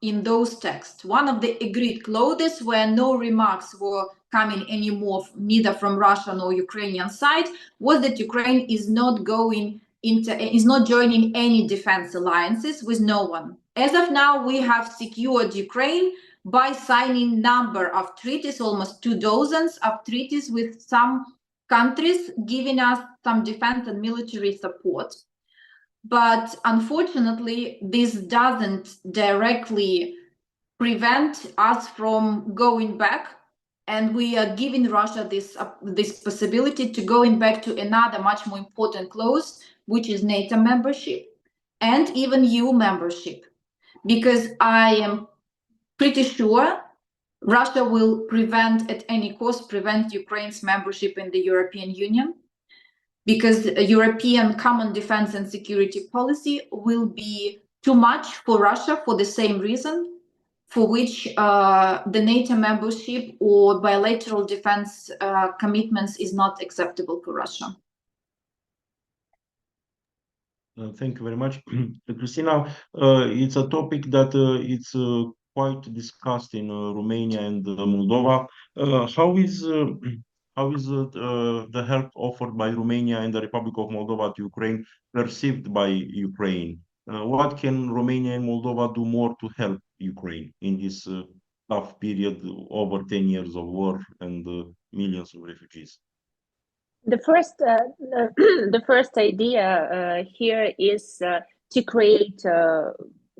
in those texts. One of the agreed clauses where no remarks were coming anymore, neither from Russian or Ukrainian side, was that Ukraine is not joining any defense alliances with no one. As of now, we have secured Ukraine by signing number of treaties, almost 24 of treaties with some countries, giving us some defense and military support. But unfortunately, this doesn't directly prevent us from going back, and we are giving Russia this possibility to going back to another much more important clause, which is NATO membership and even EU membership, because I am pretty sure Russia will at any cost prevent Ukraine's membership in the European Union, because European common defense and security policy will be too much for Russia for the same reason for which the NATO membership or bilateral defense commitments is not acceptable for Russia.
Thank you very much, Christina. It's a topic that it's quite discussed in Romania and Moldova. How is the help offered by Romania and the Republic of Moldova to Ukraine perceived by Ukraine? What can Romania and Moldova do more to help Ukraine in this tough period, over 10 years of war and millions of refugees?
The first idea here is to create,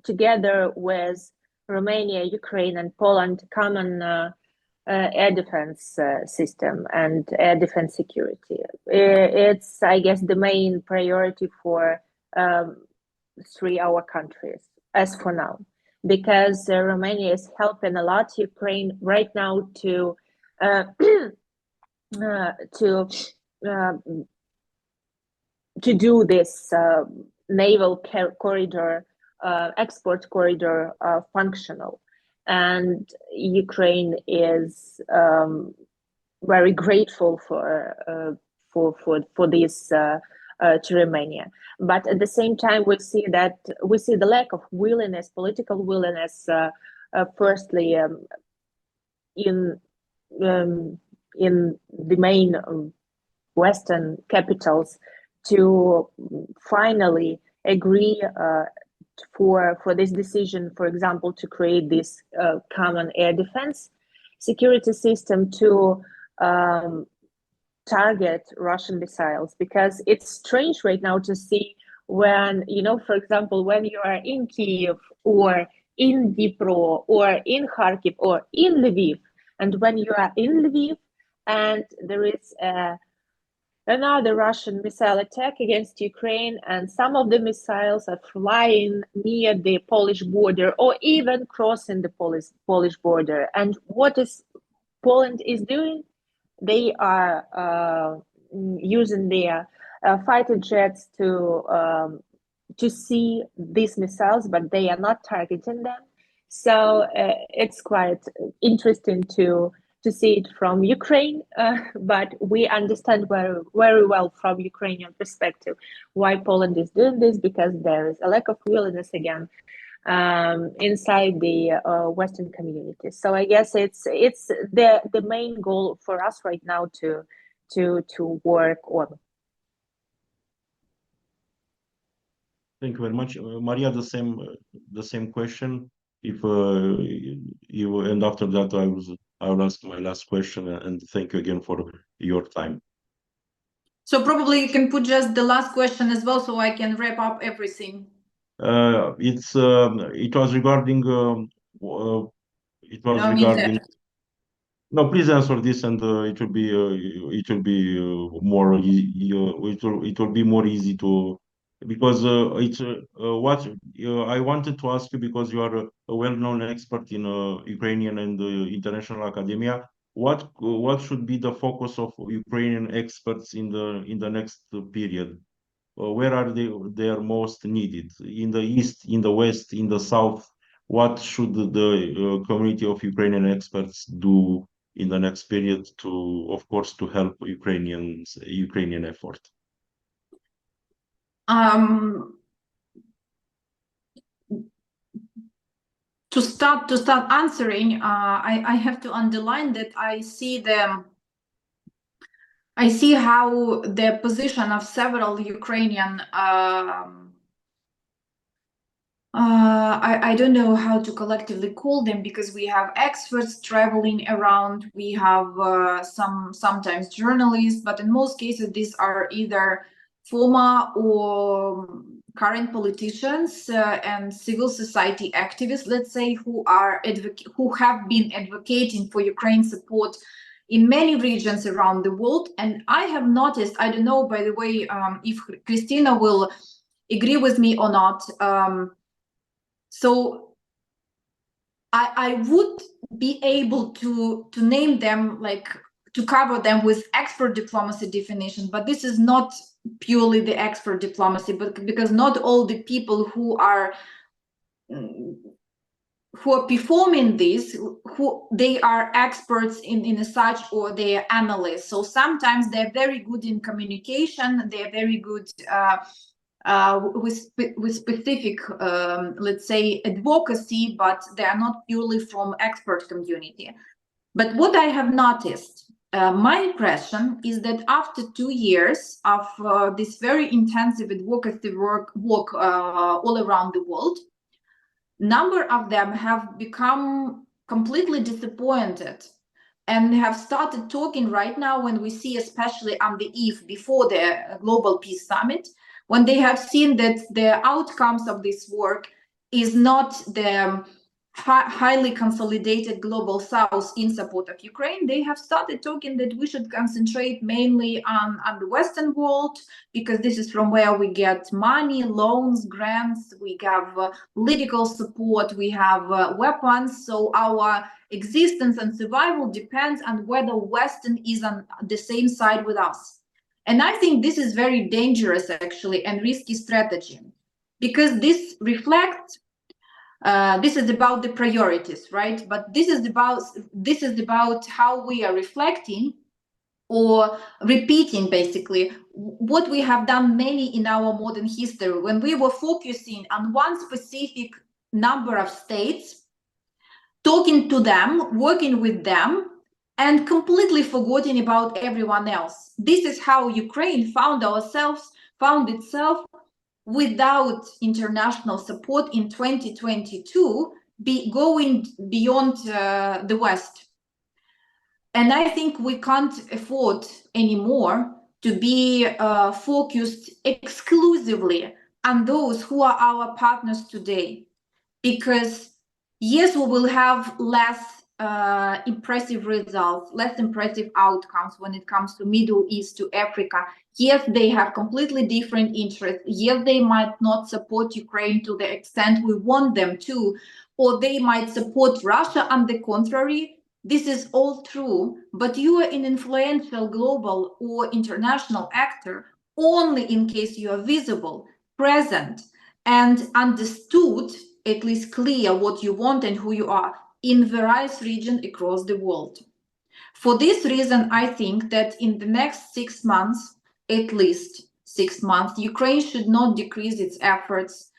together with Romania, Ukraine, and Poland, common air defense system and air defense security. It's, I guess, the main priority for our countries as for now, because Romania is helping a lot Ukraine right now to do this naval corridor, export corridor functional. And Ukraine is very grateful for this to Romania. But at the same time, we see the lack of willingness, political willingness, firstly in the main Western capitals to finally agree for this decision, for example, to create this common air defense security system to target Russian missiles, because it's strange right now to see when, for example, when you are in Kyiv or in Dnipro or in Kharkiv or in Lviv, and when you are in Lviv and there is another Russian missile attack against Ukraine, and some of the missiles are flying near the Polish border or even crossing the Polish border. And what is Poland is doing? They are using their fighter jets to see these missiles, but they are not targeting them. So it's quite interesting to see it from Ukraine, but we understand very well from Ukrainian perspective why Poland is doing this, because there is a lack of willingness again inside the Western community. So I guess it's the main goal for us right now to work on.
Thank you very much, Maria. The same question. If you, and after that I will ask my last question, and thank you again for your time.
So probably you can put just the last question as well, so I can wrap up everything.
It was regarding No, please answer this, and it will be more it will be more easy to, because it's what I wanted to ask you, because you are a well-known expert in Ukrainian and international academia. What should be the focus of Ukrainian experts in the next period? Where are they are most needed? In the East, in the West, in the South? What should the community of Ukrainian experts do in the next period to, of course, to help Ukrainian effort?
To start answering, I have to underline that I see how the position of several Ukrainian I don't know how to collectively call them, because we have experts traveling around, we have sometimes journalists, but in most cases these are either former or current politicians and civil society activists, let's say, who have been advocating for Ukraine support in many regions around the world. And I have noticed, I don't know, by the way, if Christina will agree with me or not, so I would be able to name them, like to cover them with expert diplomacy definition, but this is not purely the expert diplomacy, but because not all the people who are performing this, they are experts in such, or they are analysts. So sometimes they're very good in communication, they're very good with specific, let's say, advocacy, but they are not purely from expert community. But what I have noticed, my impression is that after 2 years of this very intensive advocacy work all around the world, number of them have become completely disappointed and have started talking right now, when we see, especially on the eve before the Global Peace Summit, when they have seen that the outcomes of this work is not the highly consolidated global south in support of Ukraine, they have started talking that we should concentrate mainly on the Western world, because this is from where we get money, loans, grants, we have political support, we have weapons. So our existence and survival depends on whether Western is on the same side with us. And I think this is very dangerous, actually, and risky strategy, because this reflects this is about the priorities, right? But this is about how we are reflecting or repeating basically what we have done many in our modern history, when we were focusing on one specific number of states, talking to them, working with them, and completely forgetting about everyone else. This is how Ukraine found itself without international support in 2022, going beyond the West. And I think we can't afford anymore to be focused exclusively on those who are our partners today. Because yes, we will have less impressive results, less impressive outcomes when it comes to Middle East, to Africa. Yes, they have completely different interests. Yes, they might not support Ukraine to the extent we want them to, or they might support Russia on the contrary. This is all true, but you are an influential global or international actor only in case you are visible, present, and understood, at least clear what you want and who you are in various regions across the world. For this reason, I think that in the next 6 months, at least 6 months, Ukraine should not decrease its efforts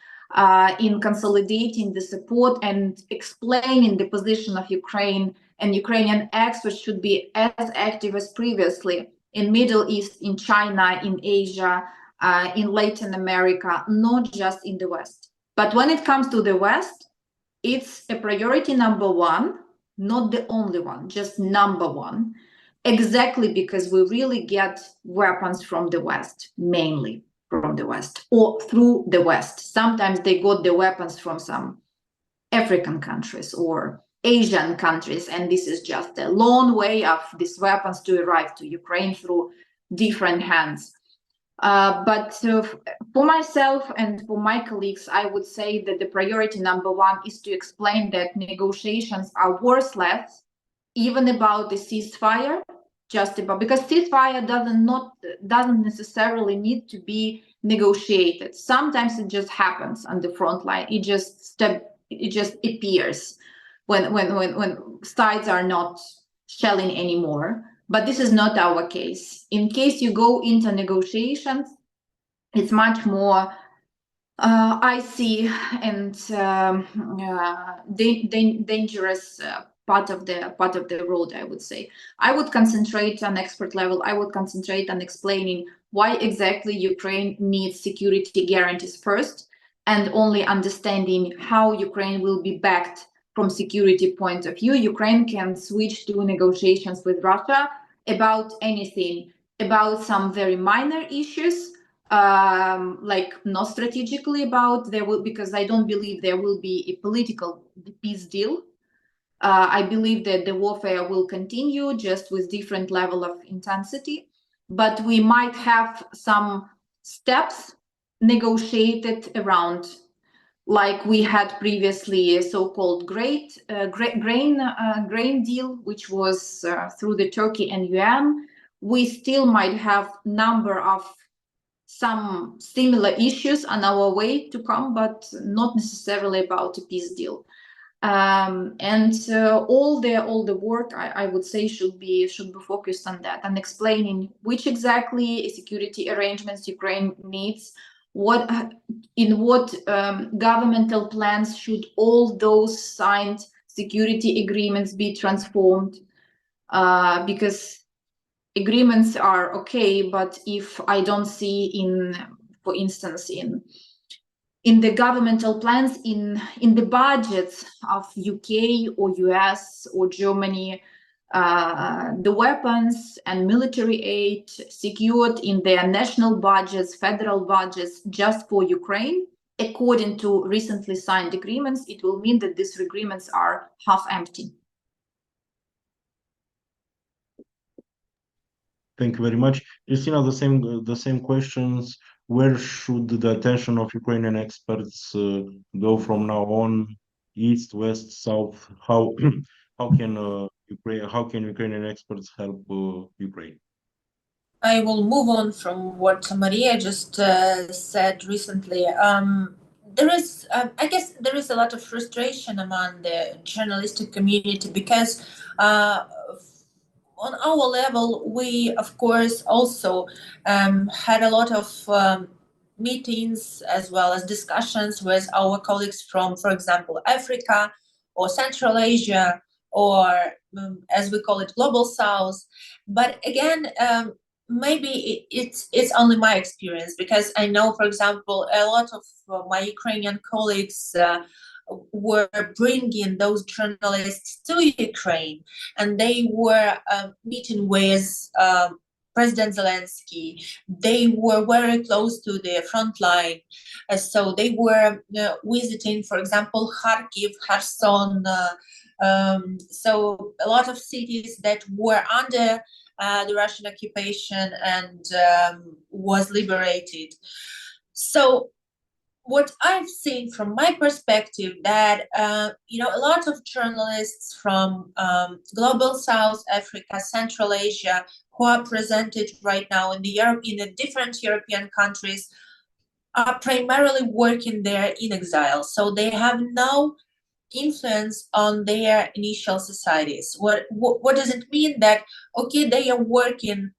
in consolidating the support and explaining the position of Ukraine, and Ukrainian experts should be as active as previously in Middle East, in China, in Asia, in Latin America, not just in the West. But when it comes to the West, it's a priority number one, not the only one, just number one, exactly because we really get weapons from the West, mainly from the West, or through the West. Sometimes they got the weapons from some African countries or Asian countries, and this is just a long way of these weapons to arrive to Ukraine through different hands. But for myself and for my colleagues, I would say that the priority number one is to explain that negotiations are worthless, even about the ceasefire, because ceasefire doesn't necessarily need to be negotiated. Sometimes it just happens on the front line. It just appears when sides are not shelling anymore. But this is not our case. In case you go into negotiations, it's much more icy and dangerous part of the road, I would say. I would concentrate on expert level. I would concentrate on explaining why exactly Ukraine needs security guarantees first, and only understanding how Ukraine will be backed from security point of view. Ukraine can switch to negotiations with Russia about anything, about some very minor issues, like not strategically about because I don't believe there will be a political peace deal. I believe that the warfare will continue, just with different level of intensity, but we might have some steps negotiated around, like we had previously a so-called grain deal, which was through the Turkey and UN. We still might have number of some similar issues on our way to come, but not necessarily about a peace deal. And all the work, I would say, should be focused on that, and explaining which exactly security arrangements Ukraine needs, in what governmental plans should all those signed security agreements be transformed, because agreements are okay, but if I don't see for instance, in the governmental plans, in the budgets of UK or US or Germany, the weapons and military aid secured in their national budgets, federal budgets, just for Ukraine, according to recently signed agreements, it will mean that these agreements are half empty.
Thank you very much. Justina, the same questions. Where should the attention of Ukrainian experts go from now on? East, west, south? How how can Ukrainian experts help Ukraine?
I will move on from what Maria just said recently. I guess there is a lot of frustration among the journalistic community because on our level, we, of course, also had a lot of meetings as well as discussions with our colleagues from, for example, Africa or Central Asia, or as we call it, Global South. But again, maybe it's only my experience, because I know, for example, a lot of my Ukrainian colleagues were bringing those journalists to Ukraine, and they were meeting with President Zelensky. They were very close to the front line, so they were visiting, for example, Kharkiv, Kherson. So a lot of cities that were under the Russian occupation and was liberated. So what I've seen from my perspective, that a lot of journalists from Global South, Africa, Central Asia, who are presented right now in the different European countries, are primarily working there in exile. So they have no influence on their initial societies. What does it mean? That okay, they are working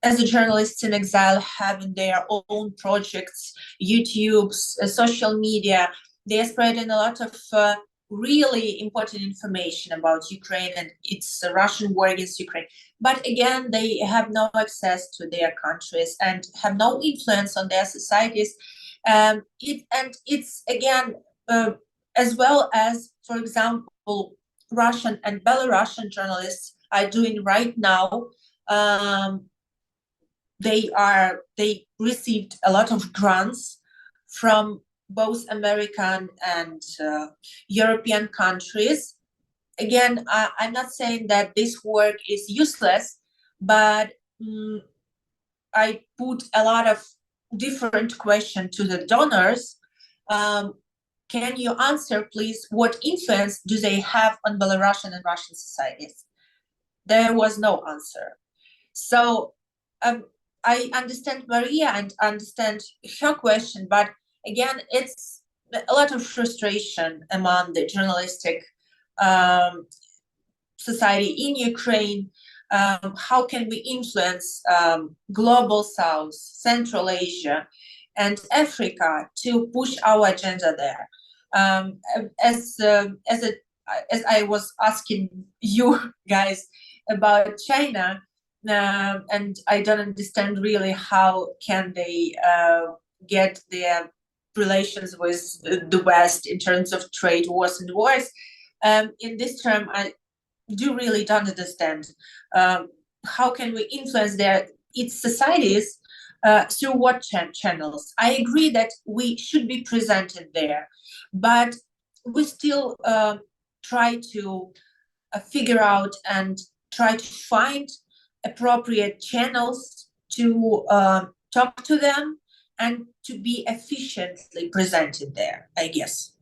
as a journalists in exile, having their own projects, YouTube, social media. They are spreading a lot of really important information about Ukraine and its Russian war against Ukraine. But again, they have no access to their countries and have no influence on their societies. It's again, as well as, for example, Russian and Belarusian journalists are doing right now. They received a lot of grants from both American and European countries. Again, I'm not saying that this work is useless, but I put a lot of different questions to the donors. Can you answer, please, what influence do they have on Belarusian and Russian societies? There was no answer. So I understand Maria and understand her question, but again, it's a lot of frustration among the journalistic society in Ukraine. How can we influence Global South, Central Asia, and Africa to push our agenda there? As I was asking you guys about China, and I don't understand really how can they get their relations with the West in terms of trade wars and wars. In this term, I do really don't understand how can we influence its societies through what channels. I agree that we should be presented there, but we still try to figure out and try to find appropriate channels to talk to them and to be efficiently presented there, I guess.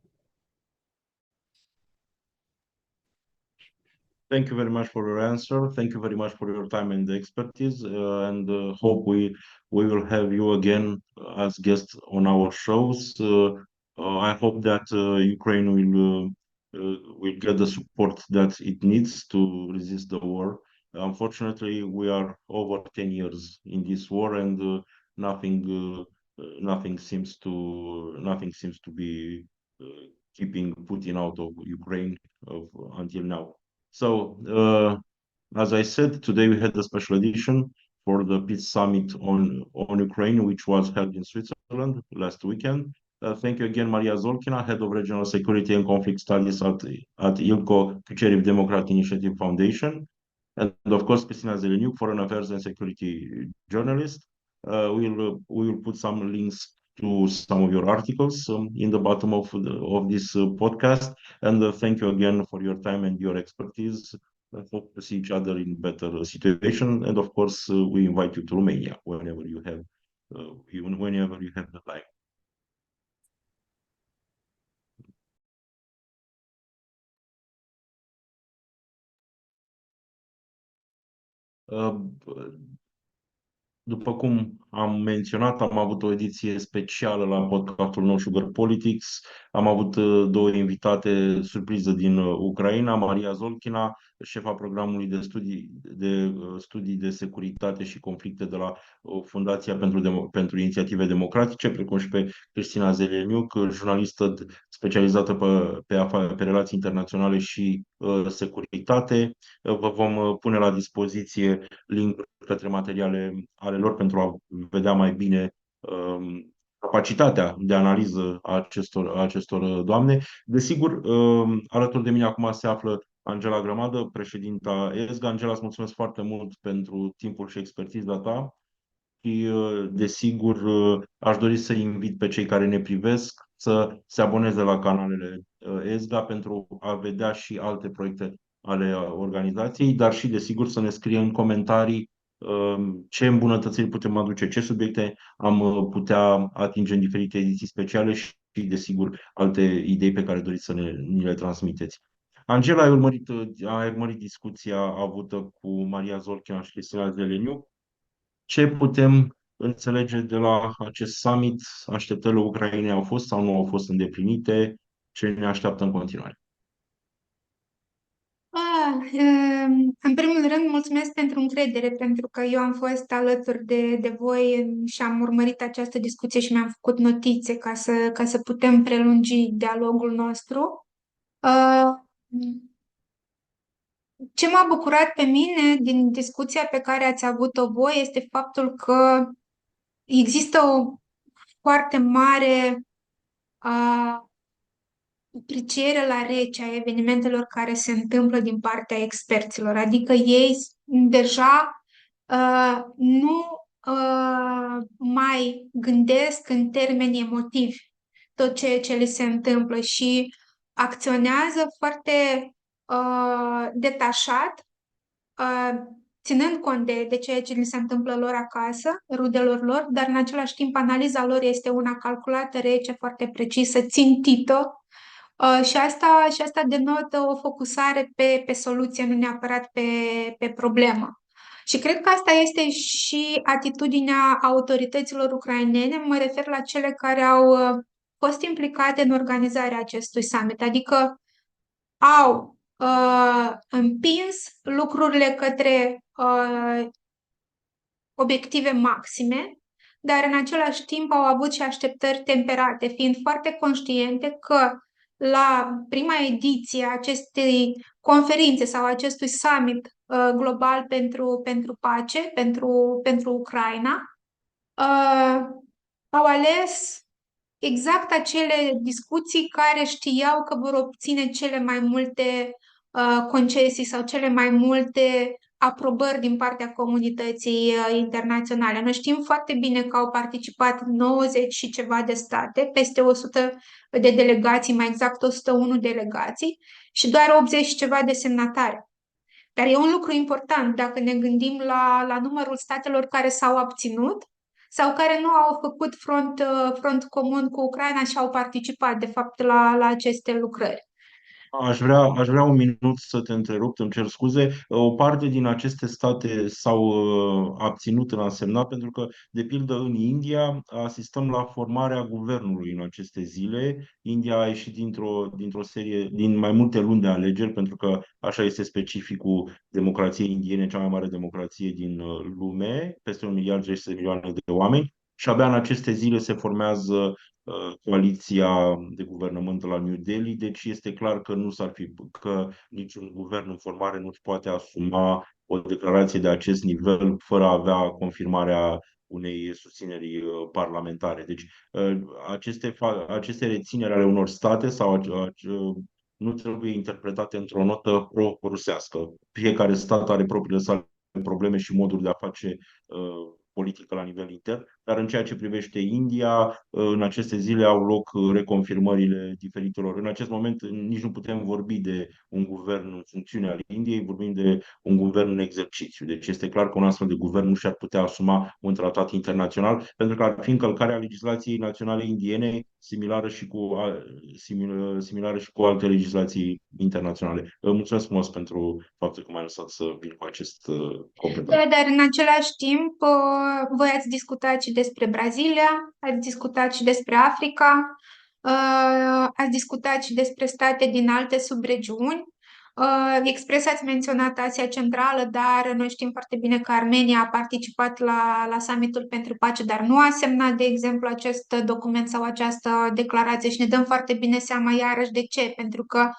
Thank you very much for your answer. Thank you very much for your time and expertise, and hope we will have you again as guests on our shows. I hope that Ukraine will get the support that it needs to resist the war. Unfortunately, we are over 10 years in this war, and nothing seems to be keeping Putin out of Ukraine until now. So, as I said, today we had a special edition for the Peace Summit on Ukraine, which was held in Switzerland last weekend. Thank you again, Maria Zolkina, Head of Regional Security and Conflict Studies at Ilko Kucherev Democrat Initiative Foundation. And of course, Christina Zeleniuk, Foreign Affairs and Security Journalist. We will put some links to some of your articles in the bottom of this podcast. And thank you again for your time and your expertise. I hope to see each other in better situation. And of course, we invite you to Romania whenever you have, even whenever you have the time. După cum am menționat, am avut o ediție specială la podcastul No Sugar Politics. Am avut două invitate surpriză din Ucraina, Maria Zolkina, șefa programului studii de securitate și conflicte de la Fundația pentru Inițiative Democratice, precum și pe Cristina Zeleniuc, jurnalistă specializată pe relații internaționale și securitate. Vă vom pune la dispoziție link către materiale ale lor pentru a vedea mai bine capacitatea de analiză a acestor doamne. Desigur, alături de mine acum se află Angela Grămadă, președinta ESGA. Angela, îți mulțumesc foarte mult pentru timpul și expertiza ta și, desigur, aș dori să invit pe cei care ne privesc să se aboneze la canalele ESGA pentru a vedea și alte proiecte ale organizației, dar și, desigur, să ne scrie în comentarii ce îmbunătățiri putem aduce, ce subiecte am putea atinge în diferite ediții speciale și, desigur, alte idei pe care doriți să ni le transmiteți. Angela, ai urmărit discuția avută cu Maria Zolkina și Cristina Zeleniu. Ce putem înțelege de la acest summit? Așteptările Ucrainei au fost sau nu au fost îndeplinite? Ce ne așteaptă în continuare?
În primul rând, mulțumesc pentru încredere, pentru că eu am fost alături de voi și am urmărit această discuție și mi-am făcut notițe ca să putem prelungi dialogul nostru. Ce m-a bucurat pe mine din discuția pe care ați avut-o voi este faptul că există o foarte mare apreciere la rece a evenimentelor care se întâmplă din partea experților. Adică ei deja nu mai gândesc în termeni emotivi tot ceea ce le se întâmplă și acționează foarte detașat, ținând cont de ceea ce li se întâmplă lor acasă, rudelor lor, dar în același timp analiza lor este una calculată, rece, foarte precisă, țintită. Și asta denotă o focusare pe soluție, nu neapărat pe problemă. Și cred că asta este și atitudinea autorităților ucrainene, mă refer la cele care au fost implicate în organizarea acestui summit, adică au împins lucrurile către obiective maxime, dar în același timp au avut și așteptări temperate, fiind foarte conștiente că la prima ediție a acestei conferințe sau acestui summit global pentru pace, pentru Ucraina, au ales exact acele discuții care știau că vor obține cele mai multe concesii sau cele mai multe aprobări din partea comunității internaționale. Noi știm foarte bine că au participat 90 și ceva de state, peste 100 de delegații, mai exact 101 delegații și doar 80 și ceva de semnatari. Dar e un lucru important dacă ne gândim la numărul statelor care s-au abținut sau care nu au făcut front comun cu Ucraina și au participat, de fapt, la aceste lucrări.
Aș vrea un minut să te întrerup, îmi cer scuze. O parte din aceste state s-au abținut în a semna pentru că, de pildă, în India asistăm la formarea guvernului în aceste zile. India a ieșit dintr-o serie, din mai multe luni de alegeri, pentru că așa este specificul democrației indiene, cea mai mare democrație din lume, peste 1,6 miliarde de oameni. Și abia în aceste zile se formează coaliția de guvernământ la New Delhi, deci este clar că că niciun guvern în formare nu își poate asuma o declarație de acest nivel fără a avea confirmarea unei susțineri parlamentare. Deci aceste rețineri ale unor state nu trebuie interpretate într-o notă pro-rusească. Fiecare stat are propriile sale probleme și moduri de a face politică la nivel intern, dar în ceea ce privește India, în aceste zile au loc reconfirmările diferitelor. În acest moment nici nu putem vorbi de un guvern în funcțiune al Indiei, vorbim de un guvern în exercițiu. Deci este clar că un astfel de guvern nu și-ar putea asuma un tratat internațional, pentru că ar fi încălcarea legislației naționale indiene, similară și cu alte legislații internaționale. Mulțumesc frumos pentru faptul că m-ai lăsat să vin cu acest completare.
Da, dar în același timp, voi ați discutat și despre Brazilia, ați discutat și despre Africa, ați discutat și despre state din alte subregiuni. Expres ați menționat Asia Centrală, dar noi știm foarte bine că Armenia a participat la summitul pentru pace, dar nu a semnat, de exemplu, acest document sau această declarație și ne dăm foarte bine seama iarăși de ce, pentru că,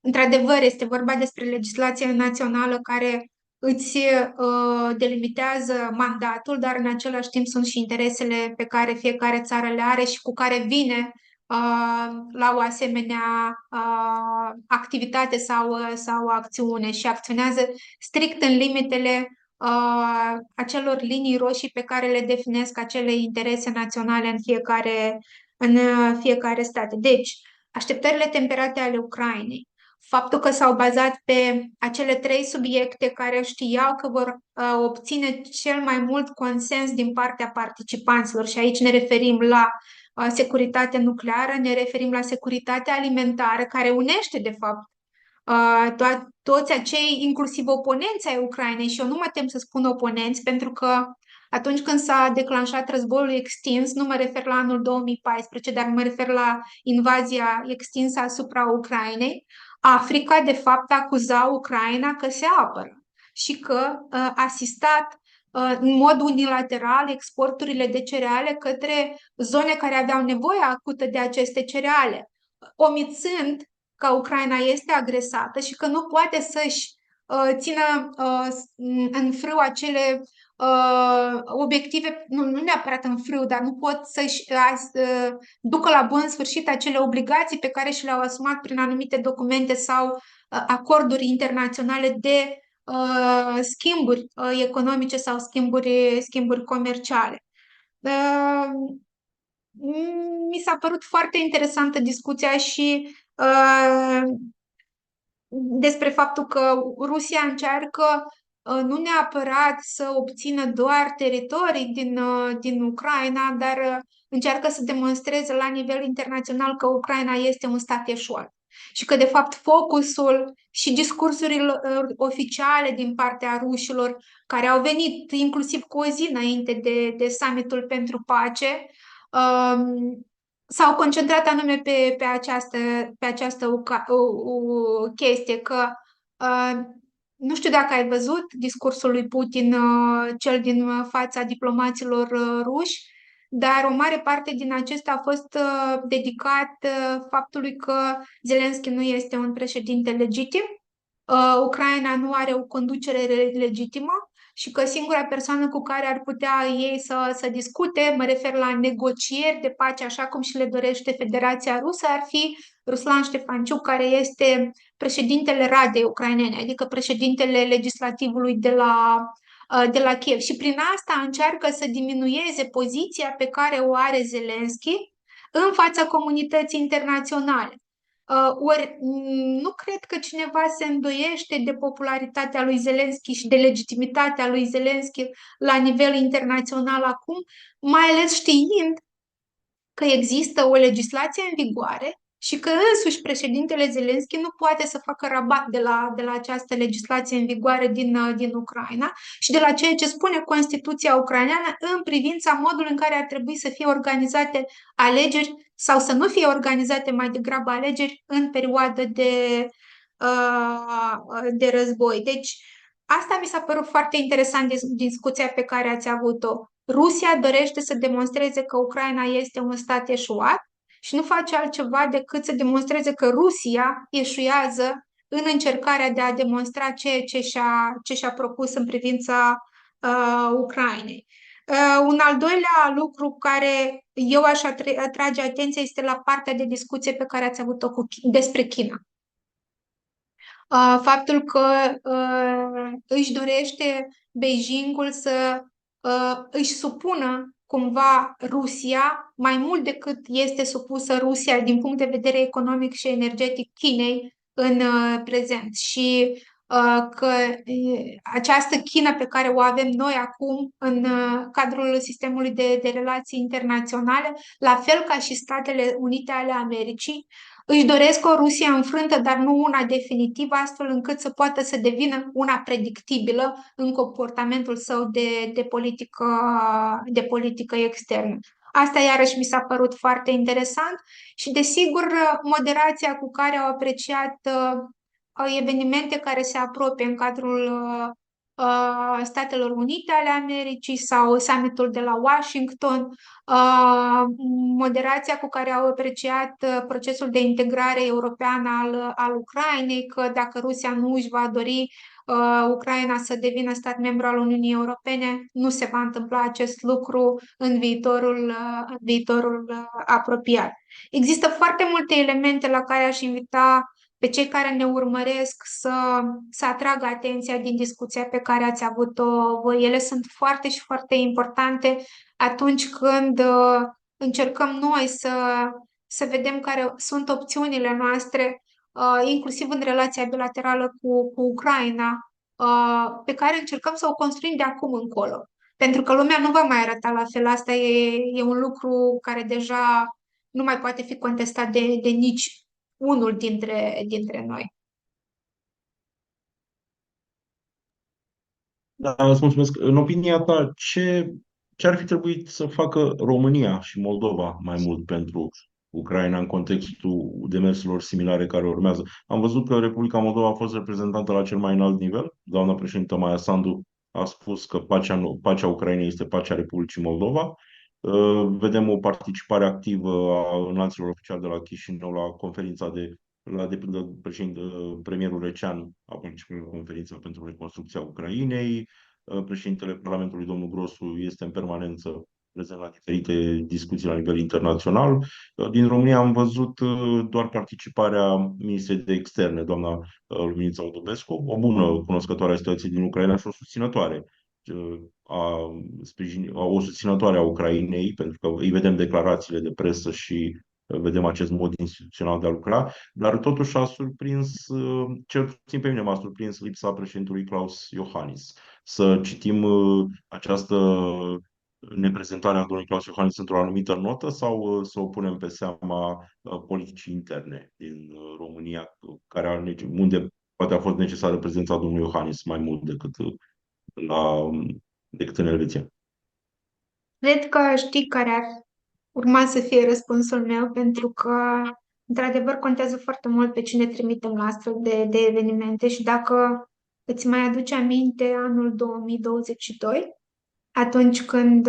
într-adevăr, este vorba despre legislația națională care îți delimitează mandatul, dar în același timp sunt și interesele pe care fiecare țară le are și cu care vine la o asemenea activitate sau acțiune și acționează strict în limitele acelor linii roșii pe care le definesc acele interese naționale în fiecare stat. Deci, așteptările temperate ale Ucrainei, faptul că s-au bazat pe acele 3 subiecte care știau că vor obține cel mai mult consens din partea participanților și aici ne referim la securitatea nucleară, ne referim la securitatea alimentară, care unește, de fapt, toți acei, inclusiv oponenți ai Ucrainei, și eu nu mă tem să spun oponenți, pentru că atunci când s-a declanșat războiul extins, nu mă refer la anul 2014, dar mă refer la invazia extinsă asupra Ucrainei, Africa, de fapt, acuza Ucraina că se apără și că a asistat în mod unilateral exporturile de cereale către zone care aveau nevoie acută de aceste cereale, omițând că Ucraina este agresată și că nu poate să-și țină în frâu acele obiective, nu neapărat în frâu, dar nu pot să-și ducă la bun sfârșit acele obligații pe care și le-au asumat prin anumite documente sau acorduri internaționale de schimburi economice sau schimburi comerciale. Mi s-a părut foarte interesantă discuția și despre faptul că Rusia încearcă nu neapărat să obțină doar teritorii din Ucraina, dar încearcă să demonstreze la nivel internațional că Ucraina este un stat eșuat și că, de fapt, focusul și discursurile oficiale din partea rușilor, care au venit inclusiv cu o zi înainte de summitul pentru pace, s-au concentrat anume pe această chestie, că nu știu dacă ai văzut discursul lui Putin, cel din fața diplomaților ruși, dar o mare parte din acesta a fost dedicat faptului că Zelensky nu este un președinte legitim, Ucraina nu are o conducere legitimă și că singura persoană cu care ar putea ei să discute, mă refer la negocieri de pace, așa cum și le dorește Federația Rusă, ar fi Ruslan Ștefanciuc, care este președintele Radei ucrainene, adică președintele legislativului de la Kyiv. Și prin asta încearcă să diminueze poziția pe care o are Zelensky în fața comunității internaționale. Ori nu cred că cineva se îndoiește de popularitatea lui Zelensky și de legitimitatea lui Zelensky la nivel internațional acum, mai ales știind că există o legislație în vigoare și că însuși președintele Zelensky nu poate să facă rabat de la această legislație în vigoare din Ucraina și de la ceea ce spune Constituția ucraineană în privința modului în care ar trebui să fie organizate alegeri sau să nu fie organizate mai degrabă alegeri în perioadă de război. Deci, asta mi s-a părut foarte interesant din discuția pe care ați avut-o. Rusia dorește să demonstreze că Ucraina este un stat eșuat și nu face altceva decât să demonstreze că Rusia eșuează în încercarea de a demonstra ceea ce și-a propus în privința Ucrainei. Un al doilea lucru care eu aș atrage atenția este la partea de discuție pe care ați avut-o despre China. Faptul că își dorește Beijingul să își supună cumva Rusia mai mult decât este supusă Rusia din punct de vedere economic și energetic Chinei în prezent. Și că această China pe care o avem noi acum în cadrul sistemului de relații internaționale, la fel ca și Statele Unite ale Americii, își doresc o Rusie înfrântă, dar nu una definitivă, astfel încât să poată să devină una predictibilă în comportamentul său de politică externă. Asta iarăși mi s-a părut foarte interesant și, desigur, moderația cu care au apreciat evenimente care se apropie în cadrul Statelor Unite ale Americii sau summitul de la Washington, moderația cu care au apreciat procesul de integrare europeană al Ucrainei, că dacă Rusia nu își va dori Ucraina să devină stat membru al Uniunii Europene, nu se va întâmpla acest lucru în viitorul apropiat. Există foarte multe elemente la care aș invita pe cei care ne urmăresc să atragă atenția din discuția pe care ați avut-o voi. Ele sunt foarte și foarte importante atunci când încercăm noi să vedem care sunt opțiunile noastre, inclusiv în relația bilaterală cu Ucraina, pe care încercăm să o construim de acum încolo. Pentru că lumea nu va mai arăta la fel. Asta e un lucru care deja nu mai poate fi contestat de nici unul dintre noi.
Da, îți mulțumesc. În opinia ta, ce ar fi trebuit să facă România și Moldova mai mult pentru Ucraina în contextul demersurilor similare care urmează? Am văzut că Republica Moldova a fost reprezentată la cel mai înalt nivel. Doamna președintă Maia Sandu a spus că pacea Ucrainei este pacea Republicii Moldova. Vedem o participare activă a înalților oficiali de la Chișinău la conferința de pildă, premierul Recean a participat la conferința pentru reconstrucția Ucrainei. Președintele Parlamentului, domnul Grosu, este în permanență prezent la diferite discuții la nivel internațional. Din România am văzut doar participarea ministrei de externe, doamna Luminița Odobescu, o bună cunoscătoare a situației din Ucraina și o susținătoare o susținătoare a Ucrainei, pentru că îi vedem declarațiile de presă și vedem acest mod instituțional de a lucra, dar totuși a surprins, cel puțin pe mine m-a surprins lipsa președintelui Klaus Iohannis. Să citim această neprezentare a domnului Klaus Iohannis într-o anumită notă sau să o punem pe seama politicii interne din România, unde poate a fost necesară prezența domnului Iohannis mai mult decât în Elveția.
Cred că știi care ar urma să fie răspunsul meu, pentru că, într-adevăr, contează foarte mult pe cine trimitem la astfel de evenimente și dacă îți mai aduce aminte anul 2022, atunci când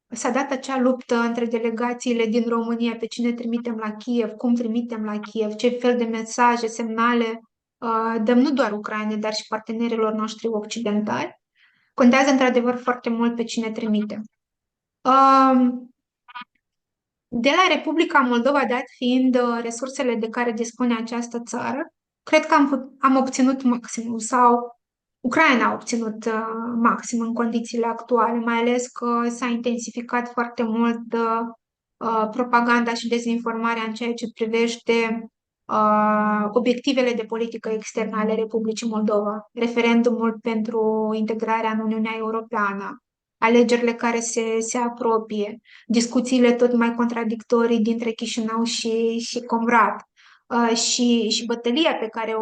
s-a dat acea luptă între delegațiile din România pe cine trimitem la Kyiv, cum trimitem la Kyiv, ce fel de mesaje, semnale dăm nu doar Ucrainei, dar și partenerilor noștri occidentali, contează într-adevăr foarte mult pe cine trimitem. De la Republica Moldova, dat fiind resursele de care dispune această țară, cred că am obținut maximum sau Ucraina a obținut maxim în condițiile actuale, mai ales că s-a intensificat foarte mult propaganda și dezinformarea în ceea ce privește obiectivele de politică externă ale Republicii Moldova, referendumul pentru integrarea în Uniunea Europeană, alegerile care se apropie, discuțiile tot mai contradictorii dintre Chișinău și Comrat, și bătălia pe care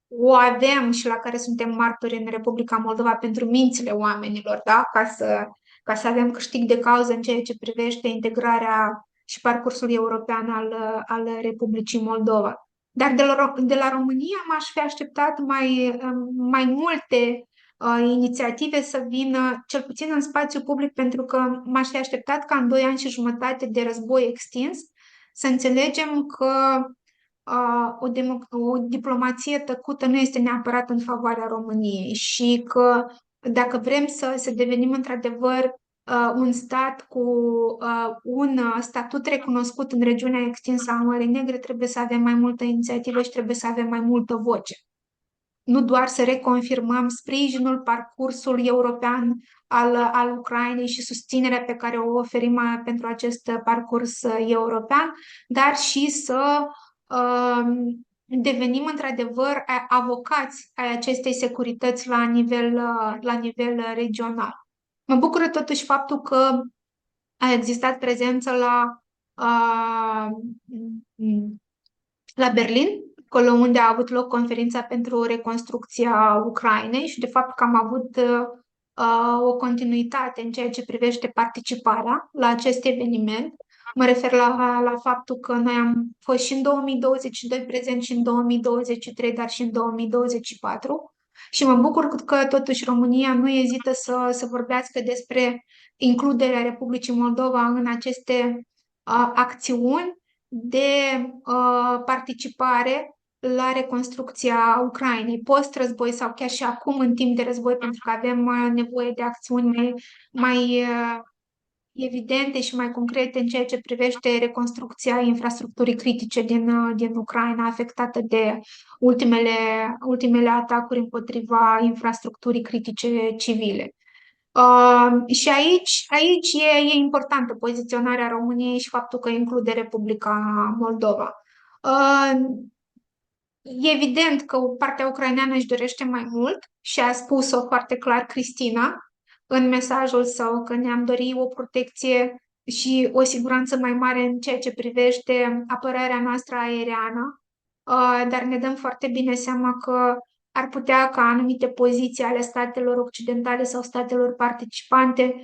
o avem și la care suntem martori în Republica Moldova pentru mințile oamenilor, da? Ca să avem câștig de cauză în ceea ce privește integrarea și parcursul european al Republicii Moldova. Dar de la România m-aș fi așteptat mai multe inițiative să vină, cel puțin în spațiu public, pentru că m-aș fi așteptat ca în 2 ani și jumătate de război extins să înțelegem că o diplomație tăcută nu este neapărat în favoarea României și că dacă vrem să devenim într-adevăr un stat cu un statut recunoscut în regiunea extinsă a Mării Negre, trebuie să avem mai multă inițiativă și trebuie să avem mai multă voce. nu doar să reconfirmăm sprijinul, parcursul european al Ucrainei și susținerea pe care o oferim pentru acest parcurs european, dar și să devenim într-adevăr avocați ai acestei securități la nivel regional. Mă bucură totuși faptul că a existat prezență la Berlin, acolo unde a avut loc conferința pentru reconstrucția Ucrainei și de fapt că am avut o continuitate în ceea ce privește participarea la acest eveniment. Mă refer la faptul că noi am fost și în 2022 prezenți și în 2023, dar și în 2024. Și mă bucur că totuși România nu ezită să vorbească despre includerea Republicii Moldova în aceste acțiuni de participare la reconstrucția Ucrainei, post-război sau chiar și acum în timp de război, pentru că avem nevoie de acțiuni mai evidente și mai concrete în ceea ce privește reconstrucția infrastructurii critice din Ucraina, afectată de ultimele atacuri împotriva infrastructurii critice civile. Și aici e importantă poziționarea României și faptul că include Republica Moldova. E evident că partea ucraineană își dorește mai mult și a spus-o foarte clar Cristina în mesajul său că ne-am dorit o protecție și o siguranță mai mare în ceea ce privește apărarea noastră aeriană, dar ne dăm foarte bine seama că ar putea ca anumite poziții ale statelor occidentale sau statelor participante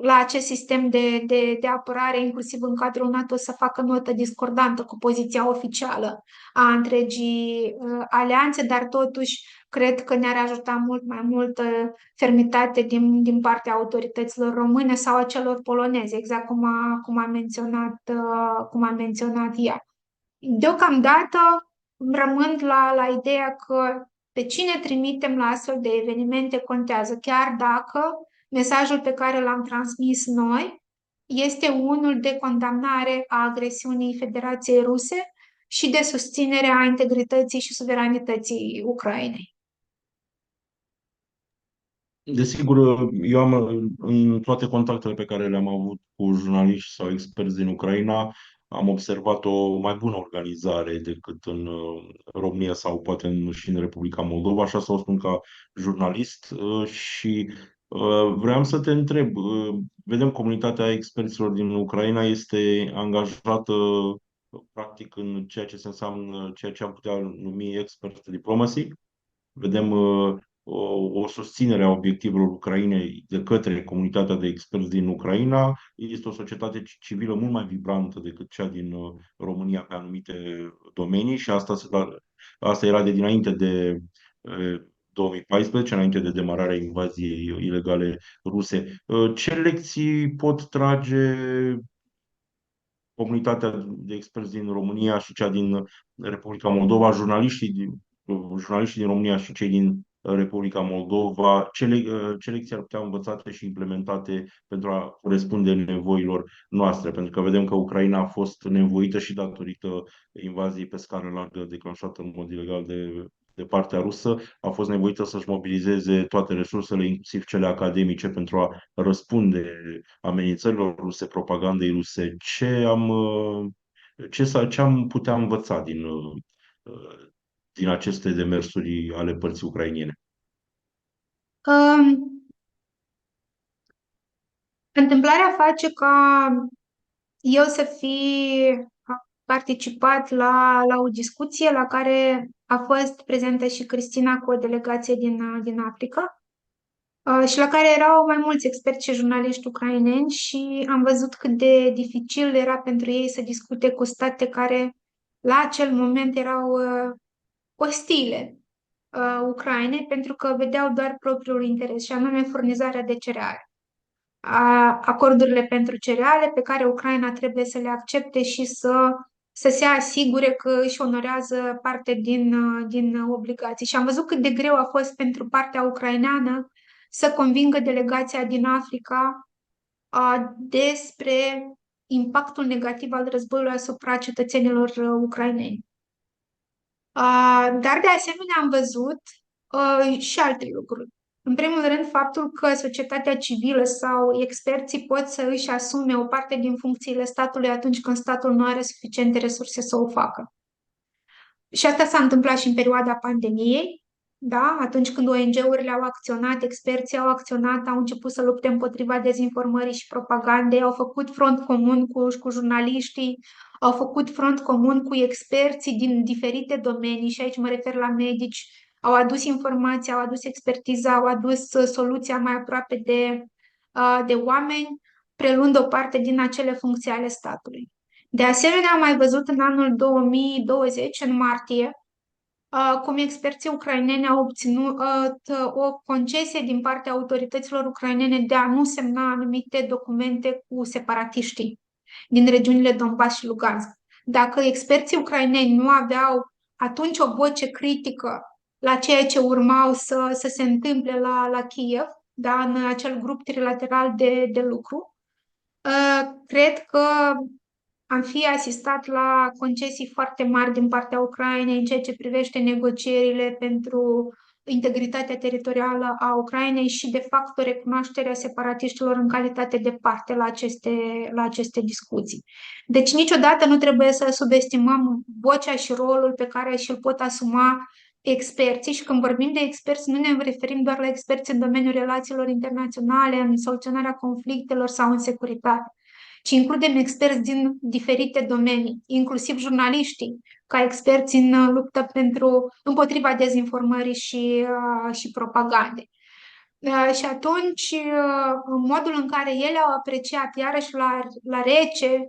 la acest sistem de apărare, inclusiv în cadrul NATO, să facă notă discordantă cu poziția oficială a întregii alianțe, dar totuși cred că ne-ar ajuta mult mai multă fermitate din partea autorităților române sau a celor poloneze, exact cum a menționat ea. Deocamdată rămând la ideea că pe cine trimitem la astfel de evenimente contează, chiar dacă mesajul pe care l-am transmis noi este unul de condamnare a agresiunii Federației Ruse și de susținere a integrității și suveranității Ucrainei.
Desigur, eu am în toate contactele pe care le-am avut cu jurnaliști sau experți din Ucraina, am observat o mai bună organizare decât în România sau poate și în Republica Moldova, așa să o spun ca jurnalist. Și vreau să te întreb, vedem comunitatea experților din Ucraina este angajată practic în ceea ce se înseamnă, ceea ce am putea numi expert diplomacy. Vedem o susținere a obiectivelor Ucrainei de către comunitatea de experți din Ucraina. Este o societate civilă mult mai vibrantă decât cea din România pe anumite domenii și asta era de dinainte de 2014, înainte de demararea invaziei ilegale ruse. Ce lecții pot trage comunitatea de experți din România și cea din Republica Moldova, jurnaliștii din România și cei din Republica Moldova, ce lecții ar putea învățate și implementate pentru a corespunde nevoilor noastre? Pentru că vedem că Ucraina a fost nevoită și datorită invaziei pe scară largă declanșată în mod ilegal de partea rusă, a fost nevoită să-și mobilizeze toate resursele, inclusiv cele academice, pentru a răspunde amenințărilor ruse, propagandei ruse. Ce am putea învăța din aceste demersuri ale părții ucrainene?
Întâmplarea face ca eu să fi participat la o discuție la care a fost prezentă și Cristina cu o delegație din Africa și la care erau mai mulți experți și jurnaliști ucraineni și am văzut cât de dificil era pentru ei să discute cu state care la acel moment erau ostile Ucrainei pentru că vedeau doar propriul interes și anume furnizarea de cereale. Acordurile pentru cereale pe care Ucraina trebuie să le accepte și să se asigure că își onorează parte din obligații. Și am văzut cât de greu a fost pentru partea ucraineană să convingă delegația din Africa despre impactul negativ al războiului asupra cetățenilor ucraineni. Dar de asemenea am văzut și alte lucruri. În primul rând, faptul că societatea civilă sau experții pot să își asume o parte din funcțiile statului atunci când statul nu are suficiente resurse să o facă. Și asta s-a întâmplat și în perioada pandemiei, da? Atunci când ONG-urile au acționat, experții au acționat, au început să lupte împotriva dezinformării și propagandei, au făcut front comun cu jurnaliștii, au făcut front comun cu experții din diferite domenii, și aici mă refer la medici, au adus informații, au adus expertiza, au adus soluția mai aproape de oameni, preluând o parte din acele funcții ale statului. De asemenea, am mai văzut în anul 2020, în martie, cum experții ucraineni au obținut o concesie din partea autorităților ucrainene de a nu semna anumite documente cu separatiștii din regiunile Donbass și Lugansk. Dacă experții ucraineni nu aveau atunci o voce critică la ceea ce urmau să se întâmple la Kyiv, da, în acel grup trilateral de lucru, cred că am fi asistat la concesii foarte mari din partea Ucrainei în ceea ce privește negocierile pentru integritatea teritorială a Ucrainei și, de fapt, o recunoaștere a separatiștilor în calitate de parte la aceste discuții. Deci, niciodată nu trebuie să subestimăm vocea și rolul pe care și-l pot asuma experții, și când vorbim de experți nu ne referim doar la experți în domeniul relațiilor internaționale, în soluționarea conflictelor sau în securitate, ci includem experți din diferite domenii, inclusiv jurnaliștii, ca experți în luptă împotriva dezinformării și propagandei. Și atunci, modul în care ele au apreciat, iarăși la rece,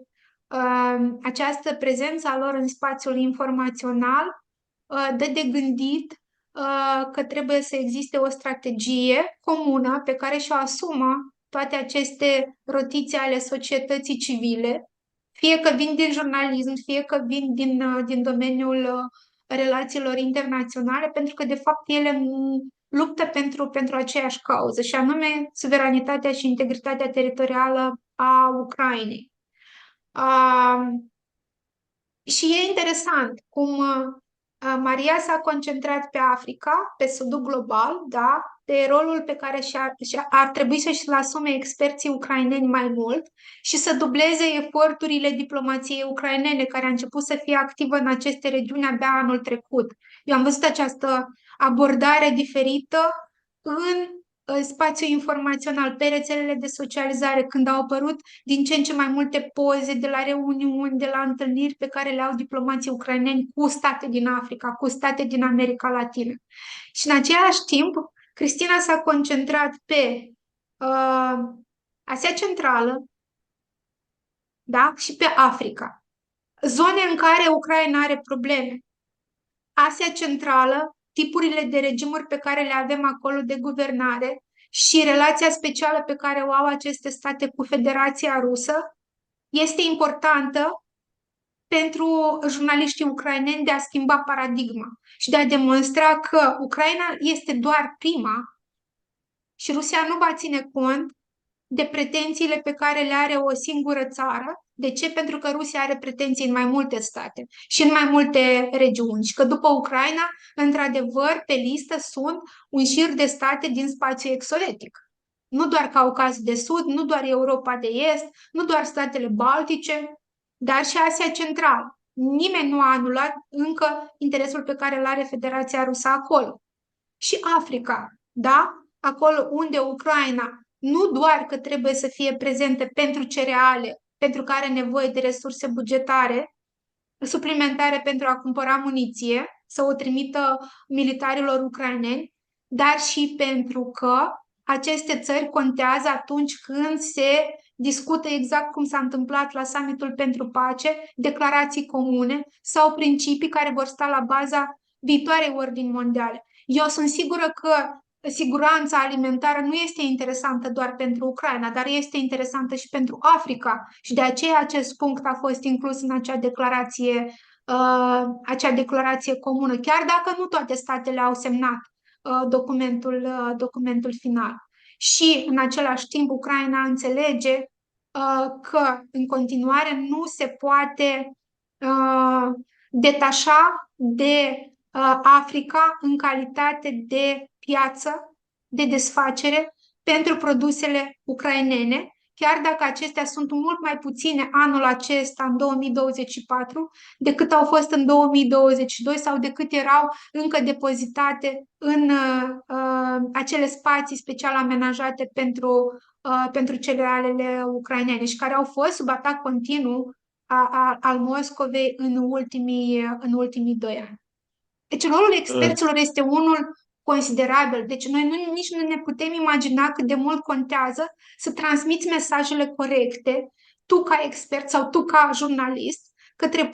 această prezență a lor în spațiul informațional, dă de gândit că trebuie să existe o strategie comună pe care și-o asumă toate aceste rotițe ale societății civile, fie că vin din jurnalism, fie că vin din domeniul relațiilor internaționale, pentru că, de fapt, ele luptă pentru aceeași cauză, și anume suveranitatea și integritatea teritorială a Ucrainei. Și e interesant cum Maria s-a concentrat pe Africa, pe sudul global, da, pe rolul pe care ar trebui să-și-l asume experții ucraineni mai mult și să dubleze eforturile diplomației ucrainene, care a început să fie activă în aceste regiuni abia anul trecut. Eu am văzut această abordare diferită în spațiul informațional, pe rețelele de socializare, când au apărut din ce în ce mai multe poze de la reuniuni, de la întâlniri pe care le au diplomații ucraineni cu state din Africa, cu state din America Latină. Și în același timp, Cristina s-a concentrat pe Asia Centrală, da? Și pe Africa. Zone în care Ucraina are probleme. Asia Centrală, tipurile de regimuri pe care le avem acolo de guvernare și relația specială pe care o au aceste state cu Federația Rusă este importantă pentru jurnaliștii ucraineni de a schimba paradigma și de a demonstra că Ucraina este doar prima și Rusia nu va ține cont de pretențiile pe care le are o singură țară. De ce? Pentru că Rusia are pretenții în mai multe state și în mai multe regiuni și că după Ucraina, într-adevăr, pe listă sunt un șir de state din spațiul ex-sovietic. Nu doar Caucazul de Sud, nu doar Europa de Est, nu doar statele Baltice, dar și Asia Centrală. Nimeni nu a anulat încă interesul pe care îl are Federația Rusă acolo. Și Africa, da? Acolo unde Ucraina nu doar că trebuie să fie prezentă pentru cereale, pentru că are nevoie de resurse bugetare suplimentare pentru a cumpăra muniție, să o trimită militarilor ucraineni, dar și pentru că aceste țări contează atunci când se discută, exact cum s-a întâmplat la summitul pentru pace, declarații comune sau principii care vor sta la baza viitoarei ordini mondiale. Eu sunt sigură că siguranța alimentară nu este interesantă doar pentru Ucraina, dar este interesantă și pentru Africa și de aceea acest punct a fost inclus în acea declarație comună, chiar dacă nu toate statele au semnat documentul final. Și în același timp Ucraina înțelege că în continuare nu se poate detașa de Africa în calitate de piață, de desfacere pentru produsele ucrainene, chiar dacă acestea sunt mult mai puține anul acesta, în 2024, decât au fost în 2022 sau decât erau încă depozitate în acele spații special amenajate pentru cerealele ucrainene și care au fost sub atac continuu al Moscovei în ultimii 2 ani. Deci rolul experților este unul considerabil. Deci noi nici nu ne putem imagina cât de mult contează să transmiți mesajele corecte, tu ca expert sau tu ca jurnalist, către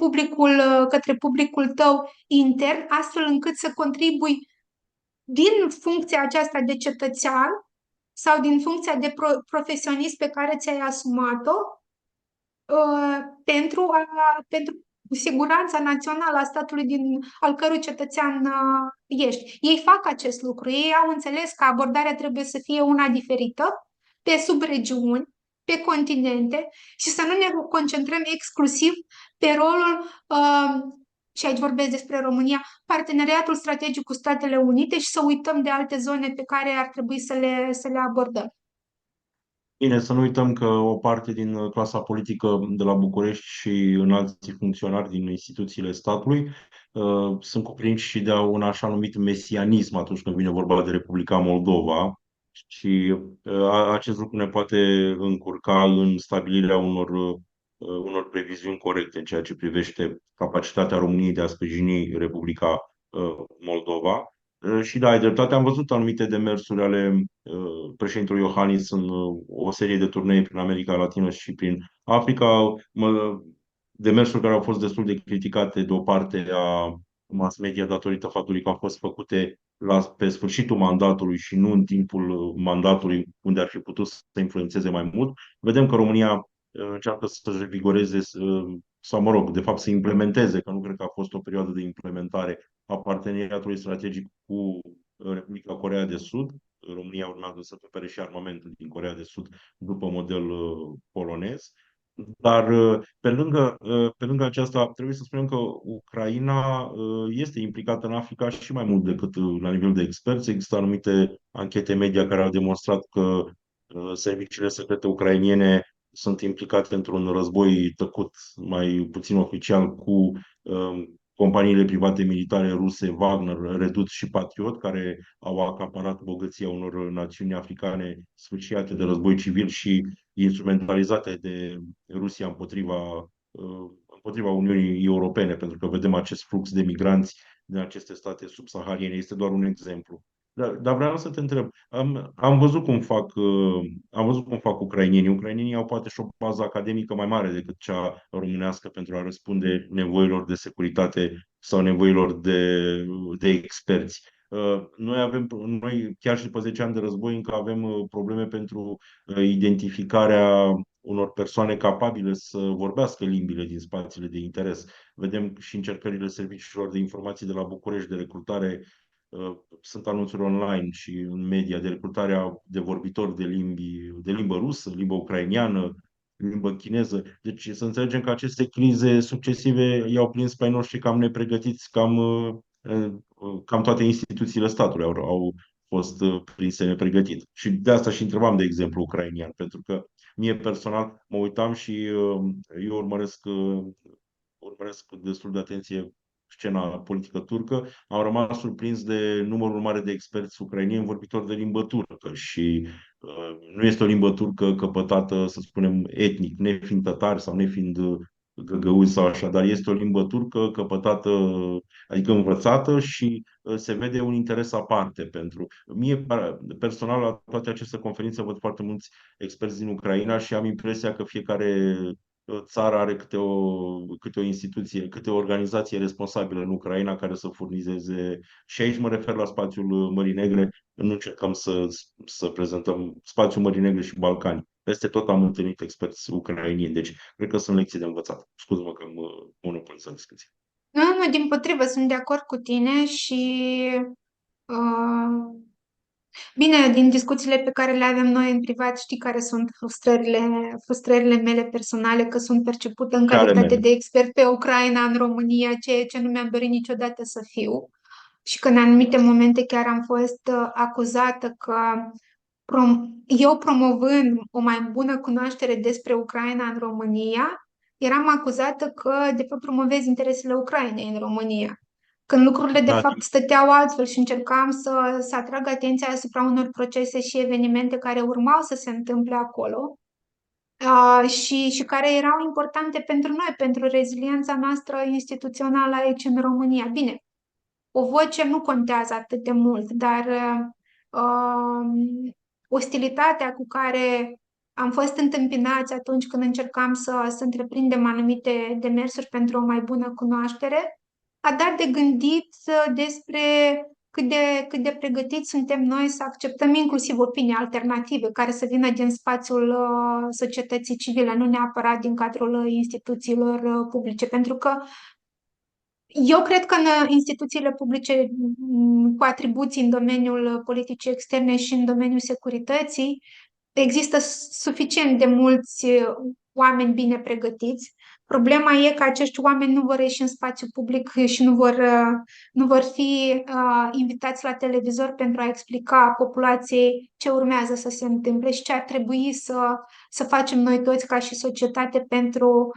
publicul tău intern, astfel încât să contribui din funcția aceasta de cetățean sau din funcția de profesionist pe care ți-ai asumat-o pentru siguranța națională a statului al cărui cetățean ești. Ei fac acest lucru. Ei au înțeles că abordarea trebuie să fie una diferită pe subregiuni, pe continente și să nu ne concentrăm exclusiv pe rolul, și aici vorbesc despre România, parteneriatul strategic cu Statele Unite și să uităm de alte zone pe care ar trebui să le abordăm.
Bine, să nu uităm că o parte din clasa politică de la București și înalți funcționari din instituțiile statului sunt cuprinși și de un așa numit mesianism atunci când vine vorba de Republica Moldova și acest lucru ne poate încurca în stabilirea unor previziuni corecte în ceea ce privește capacitatea României de a sprijini Republica Moldova. Și da, ai dreptate, am văzut anumite demersuri ale președintelui Iohannis în o serie de turnee prin America Latină și prin Africa, demersuri care au fost destul de criticate de o parte a mass media datorită faptului că au fost făcute pe sfârșitul mandatului și nu în timpul mandatului unde ar fi putut să influențeze mai mult. Vedem că România încearcă să-și revigoreze sau, mă rog, de fapt să implementeze, că nu cred că a fost o perioadă de implementare a parteneriatului strategic cu Republica Coreea de Sud. România urmează să cumpere și armamentul din Coreea de Sud după model polonez. Dar pe lângă aceasta, trebuie să spunem că Ucraina este implicată în Africa și mai mult decât la nivel de experți. Există anumite anchete media care au demonstrat că serviciile secrete ucrainiene sunt implicate într-un război tăcut, mai puțin oficial, cu companiile private militare ruse, Wagner, Redut și Patriot, care au acaparat bogăția unor națiuni africane sfârșiate de război civil și instrumentalizate de Rusia împotriva Uniunii Europene, pentru că vedem acest flux de migranți din aceste state subsahariene. Este doar un exemplu. Dar vreau să te întreb, am văzut cum fac ucrainienii. Ucrainienii au poate și o bază academică mai mare decât cea românească pentru a răspunde nevoilor de securitate sau nevoilor de experți. Noi, chiar și după 10 ani de război, încă avem probleme pentru identificarea unor persoane capabile să vorbească limbile din spațiile de interes. Vedem și încercările serviciilor de informații de la București de recrutare. Sunt anunțuri online și în media de recrutarea de vorbitori de limbă rusă, limbă ucrainiană, limbă chineză. Deci să înțelegem că aceste crize succesive i-au prins pe ai noștri cam nepregătiți, cam toate instituțiile statului au fost prinse nepregătit. Și de asta și întrebam, de exemplu, ucrainian, pentru că mie personal mă uitam și eu urmăresc destul de atenție scena politică turcă, am rămas surprins de numărul mare de experți ucrainieni vorbitori de limbă turcă și nu este o limbă turcă căpătată, să spunem, etnic, nefiind tătari sau nefiind găgăuzi sau așa, dar este o limbă turcă căpătată, adică învățată și se vede un interes aparte pentru. Mie, personal, la toate aceste conferințe văd foarte mulți experți din Ucraina și am impresia că fiecare țară are câte o instituție, câte o organizație responsabilă în Ucraina care să furnizeze, și aici mă refer la spațiul Mării Negre, nu încercăm să prezentăm spațiul Mării Negre și Balcani. Peste tot am întâlnit experți ucrainieni, deci cred că sunt lecții de învățat. Scuză-mă că am monopolizat discuția.
Nu, din potrivă, sunt de acord cu tine și bine, din discuțiile pe care le avem noi în privat, știi care sunt frustrările mele personale, că sunt percepută în calitate de expert pe Ucraina în România, ceea ce nu mi-am dorit niciodată să fiu. și că în anumite momente chiar am fost acuzată că eu promovând o mai bună cunoaștere despre Ucraina în România, eram acuzată că de fapt promovez interesele Ucrainei în România. Când lucrurile de
Da,
fapt stăteau altfel și încercam să atrag atenția asupra unor procese și evenimente care urmau să se întâmple acolo, și care erau importante pentru noi, pentru reziliența noastră instituțională aici în România. Bine, o voce nu contează atât de mult, dar ostilitatea cu care am fost întâmpinați atunci când încercam să întreprindem anumite demersuri pentru o mai bună cunoaștere, a dat de gândit despre cât de pregătiți suntem noi să acceptăm inclusiv opinii alternative care să vină din spațiul societății civile, nu neapărat din cadrul instituțiilor publice. Pentru că eu cred că în instituțiile publice cu atribuții în domeniul politicii externe și în domeniul securității există suficient de mulți oameni bine pregătiți. Problema e că acești oameni nu vor ieși în spațiu public și nu vor fi invitați la televizor pentru a explica populației ce urmează să se întâmple și ce ar trebui să facem noi toți ca și societate pentru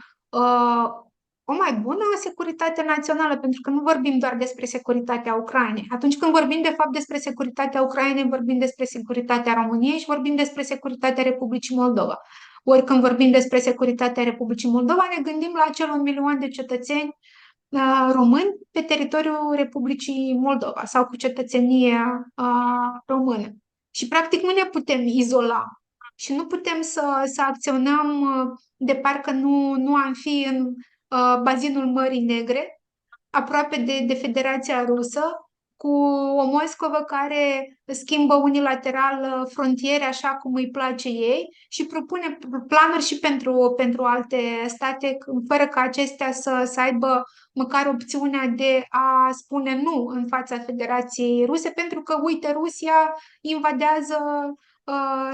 o mai bună securitate națională, pentru că nu vorbim doar despre securitatea Ucrainei. Atunci când vorbim de fapt despre securitatea Ucrainei, vorbim despre securitatea României și vorbim despre securitatea Republicii Moldova. Ori când vorbim despre securitatea Republicii Moldova, ne gândim la acel 1 milion de cetățeni români pe teritoriul Republicii Moldova sau cu cetățenie română. Și practic nu ne putem izola și nu putem să acționăm de parcă nu am fi în bazinul Mării Negre, aproape de Federația Rusă, cu o Moscovă care schimbă unilateral frontiere așa cum îi place ei și propune planuri și pentru alte state, fără ca acestea să aibă măcar opțiunea de a spune nu în fața Federației Ruse, pentru că, uite, Rusia invadează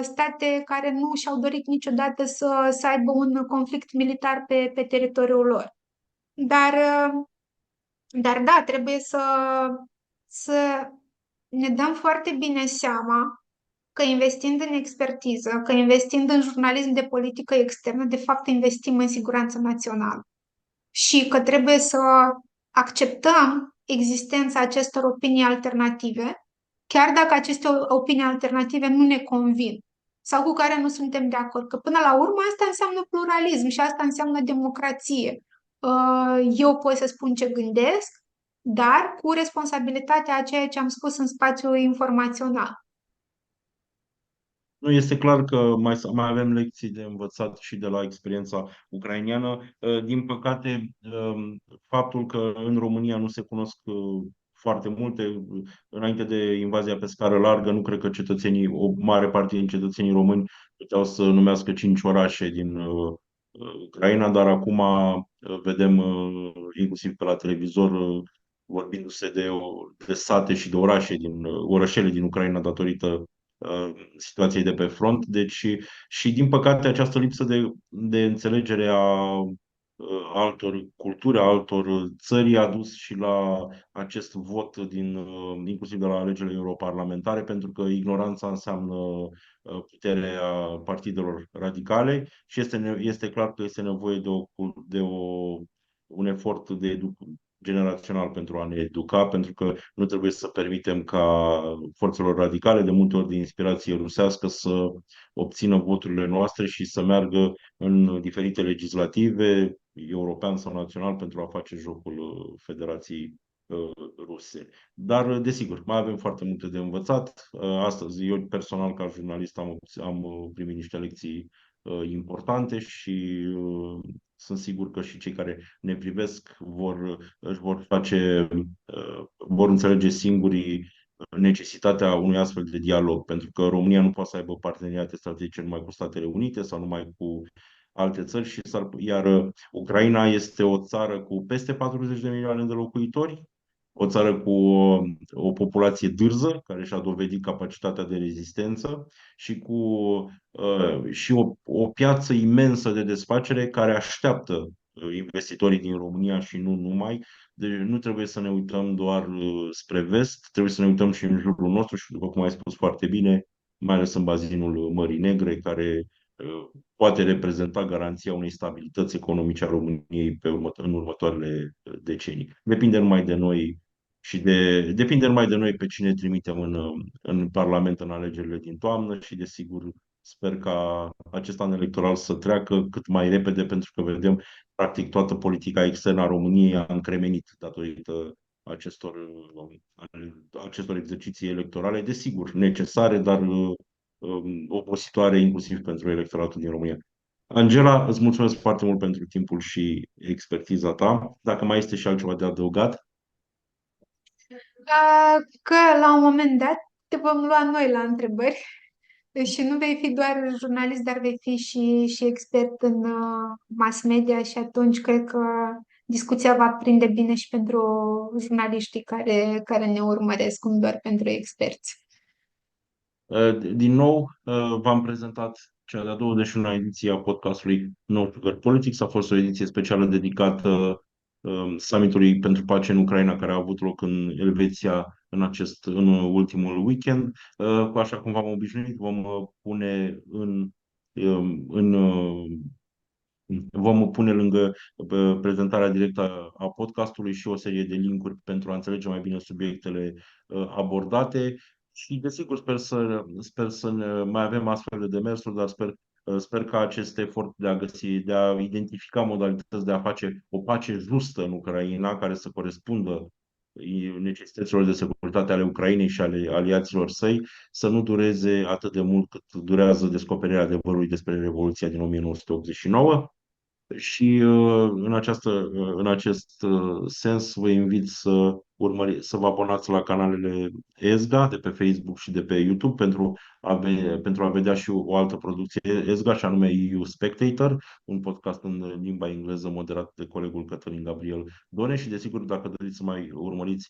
state care nu și-au dorit niciodată să aibă un conflict militar pe teritoriul lor. Dar da, trebuie să ne dăm foarte bine seama că investind în expertiză, că investind în jurnalism de politică externă, de fapt investim în siguranță națională. Și că trebuie să acceptăm existența acestor opinii alternative, chiar dacă aceste opinii alternative nu ne convin sau cu care nu suntem de acord. Că până la urmă asta înseamnă pluralism și asta înseamnă democrație. Eu pot să spun ce gândesc, dar cu responsabilitatea a ceea ce am spus în spațiul informațional.
Nu, este clar că mai avem lecții de învățat și de la experiența ucraineană. Din păcate, faptul că în România nu se cunosc foarte multe, înainte de invazia pe scară largă, nu cred că o mare parte din cetățenii români puteau să numească 5 orașe din Ucraina, dar acum vedem inclusiv pe la televizor vorbindu-se de sate și de orașe orășele din Ucraina datorită situației de pe front. Deci, și din păcate, această lipsă de înțelegere a altor culturi, a altor țări a dus și la acest vot inclusiv de la alegerile europarlamentare, pentru că ignoranța înseamnă puterea partidelor radicale și este clar că este nevoie un efort generațional pentru a ne educa, pentru că nu trebuie să permitem ca forțelor radicale, de multe ori de inspirație rusească, să obțină voturile noastre și să meargă în diferite legislative, european sau național, pentru a face jocul Federației Ruse. Dar, desigur, mai avem foarte multe de învățat. Astăzi, eu personal, ca jurnalist, am primit niște lecții importante și sunt sigur că și cei care ne privesc vor înțelege singurii necesitatea unui astfel de dialog, pentru că România nu poate să aibă parteneriate strategice numai cu Statele Unite sau numai cu alte țări, iar Ucraina este o țară cu peste 40 de milioane de locuitori, o țară cu o populație dârză, care și-a dovedit capacitatea de rezistență și o piață imensă de desfacere care așteaptă investitorii din România și nu numai. Deci nu trebuie să ne uităm doar spre vest, trebuie să ne uităm și în jurul nostru și, după cum ai spus foarte bine, mai ales în bazinul Mării Negre, care poate reprezenta garanția unei stabilități economice a României în următoarele decenii. Depinde numai de noi depinde numai de noi pe cine trimitem în Parlament în alegerile din toamnă și, desigur, sper ca acest an electoral să treacă cât mai repede, pentru că vedem, practic, toată politica externă a României a încremenit datorită acestor exerciții electorale, desigur, necesare, dar obositoare inclusiv pentru electoratul din România. Angela, îți mulțumesc foarte mult pentru timpul și expertiza ta. Dacă mai este și altceva de adăugat.
Că la un moment dat te vom lua noi la întrebări și nu vei fi doar jurnalist, dar vei fi și expert în mass media și atunci cred că discuția va prinde bine și pentru jurnaliștii care ne urmăresc, nu doar pentru experți.
Din nou, v-am prezentat cea de-a 21-a ediție a podcastului No Sugar Politics. A fost o ediție specială dedicată summitului pentru pace în Ucraina, care a avut loc în Elveția în ultimul weekend. Așa cum v-am obișnuit, vom pune lângă prezentarea directă a podcastului și o serie de linkuri pentru a înțelege mai bine subiectele abordate. Și, desigur, sper să mai avem astfel de demersuri, dar sper că acest efort de a identifica modalități de a face o pace justă în Ucraina, care să corespundă necesităților de securitate ale Ucrainei și ale aliaților săi, să nu dureze atât de mult cât durează descoperirea adevărului despre Revoluția din 1989. Și în acest sens vă invit să vă abonați la canalele ESGA de pe Facebook și de pe YouTube pentru a vedea și o altă producție ESGA, și anume EU Spectator, un podcast în limba engleză moderat de colegul Cătălin Gabriel Done. Și, desigur, dacă doriți să mai urmăriți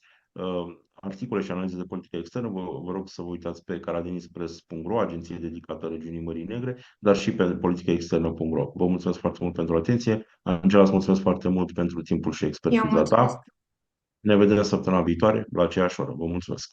articole și analize de politică externă, vă rog să vă uitați pe caradinexpress.ro, agenție dedicată regiunii Mării Negre, dar și pe politicaexternă.ro. Vă mulțumesc foarte mult pentru atenție. Angela, îți mulțumesc foarte mult pentru timpul și expertiza ta. Ne vedem săptămâna viitoare la aceeași oră. Vă mulțumesc!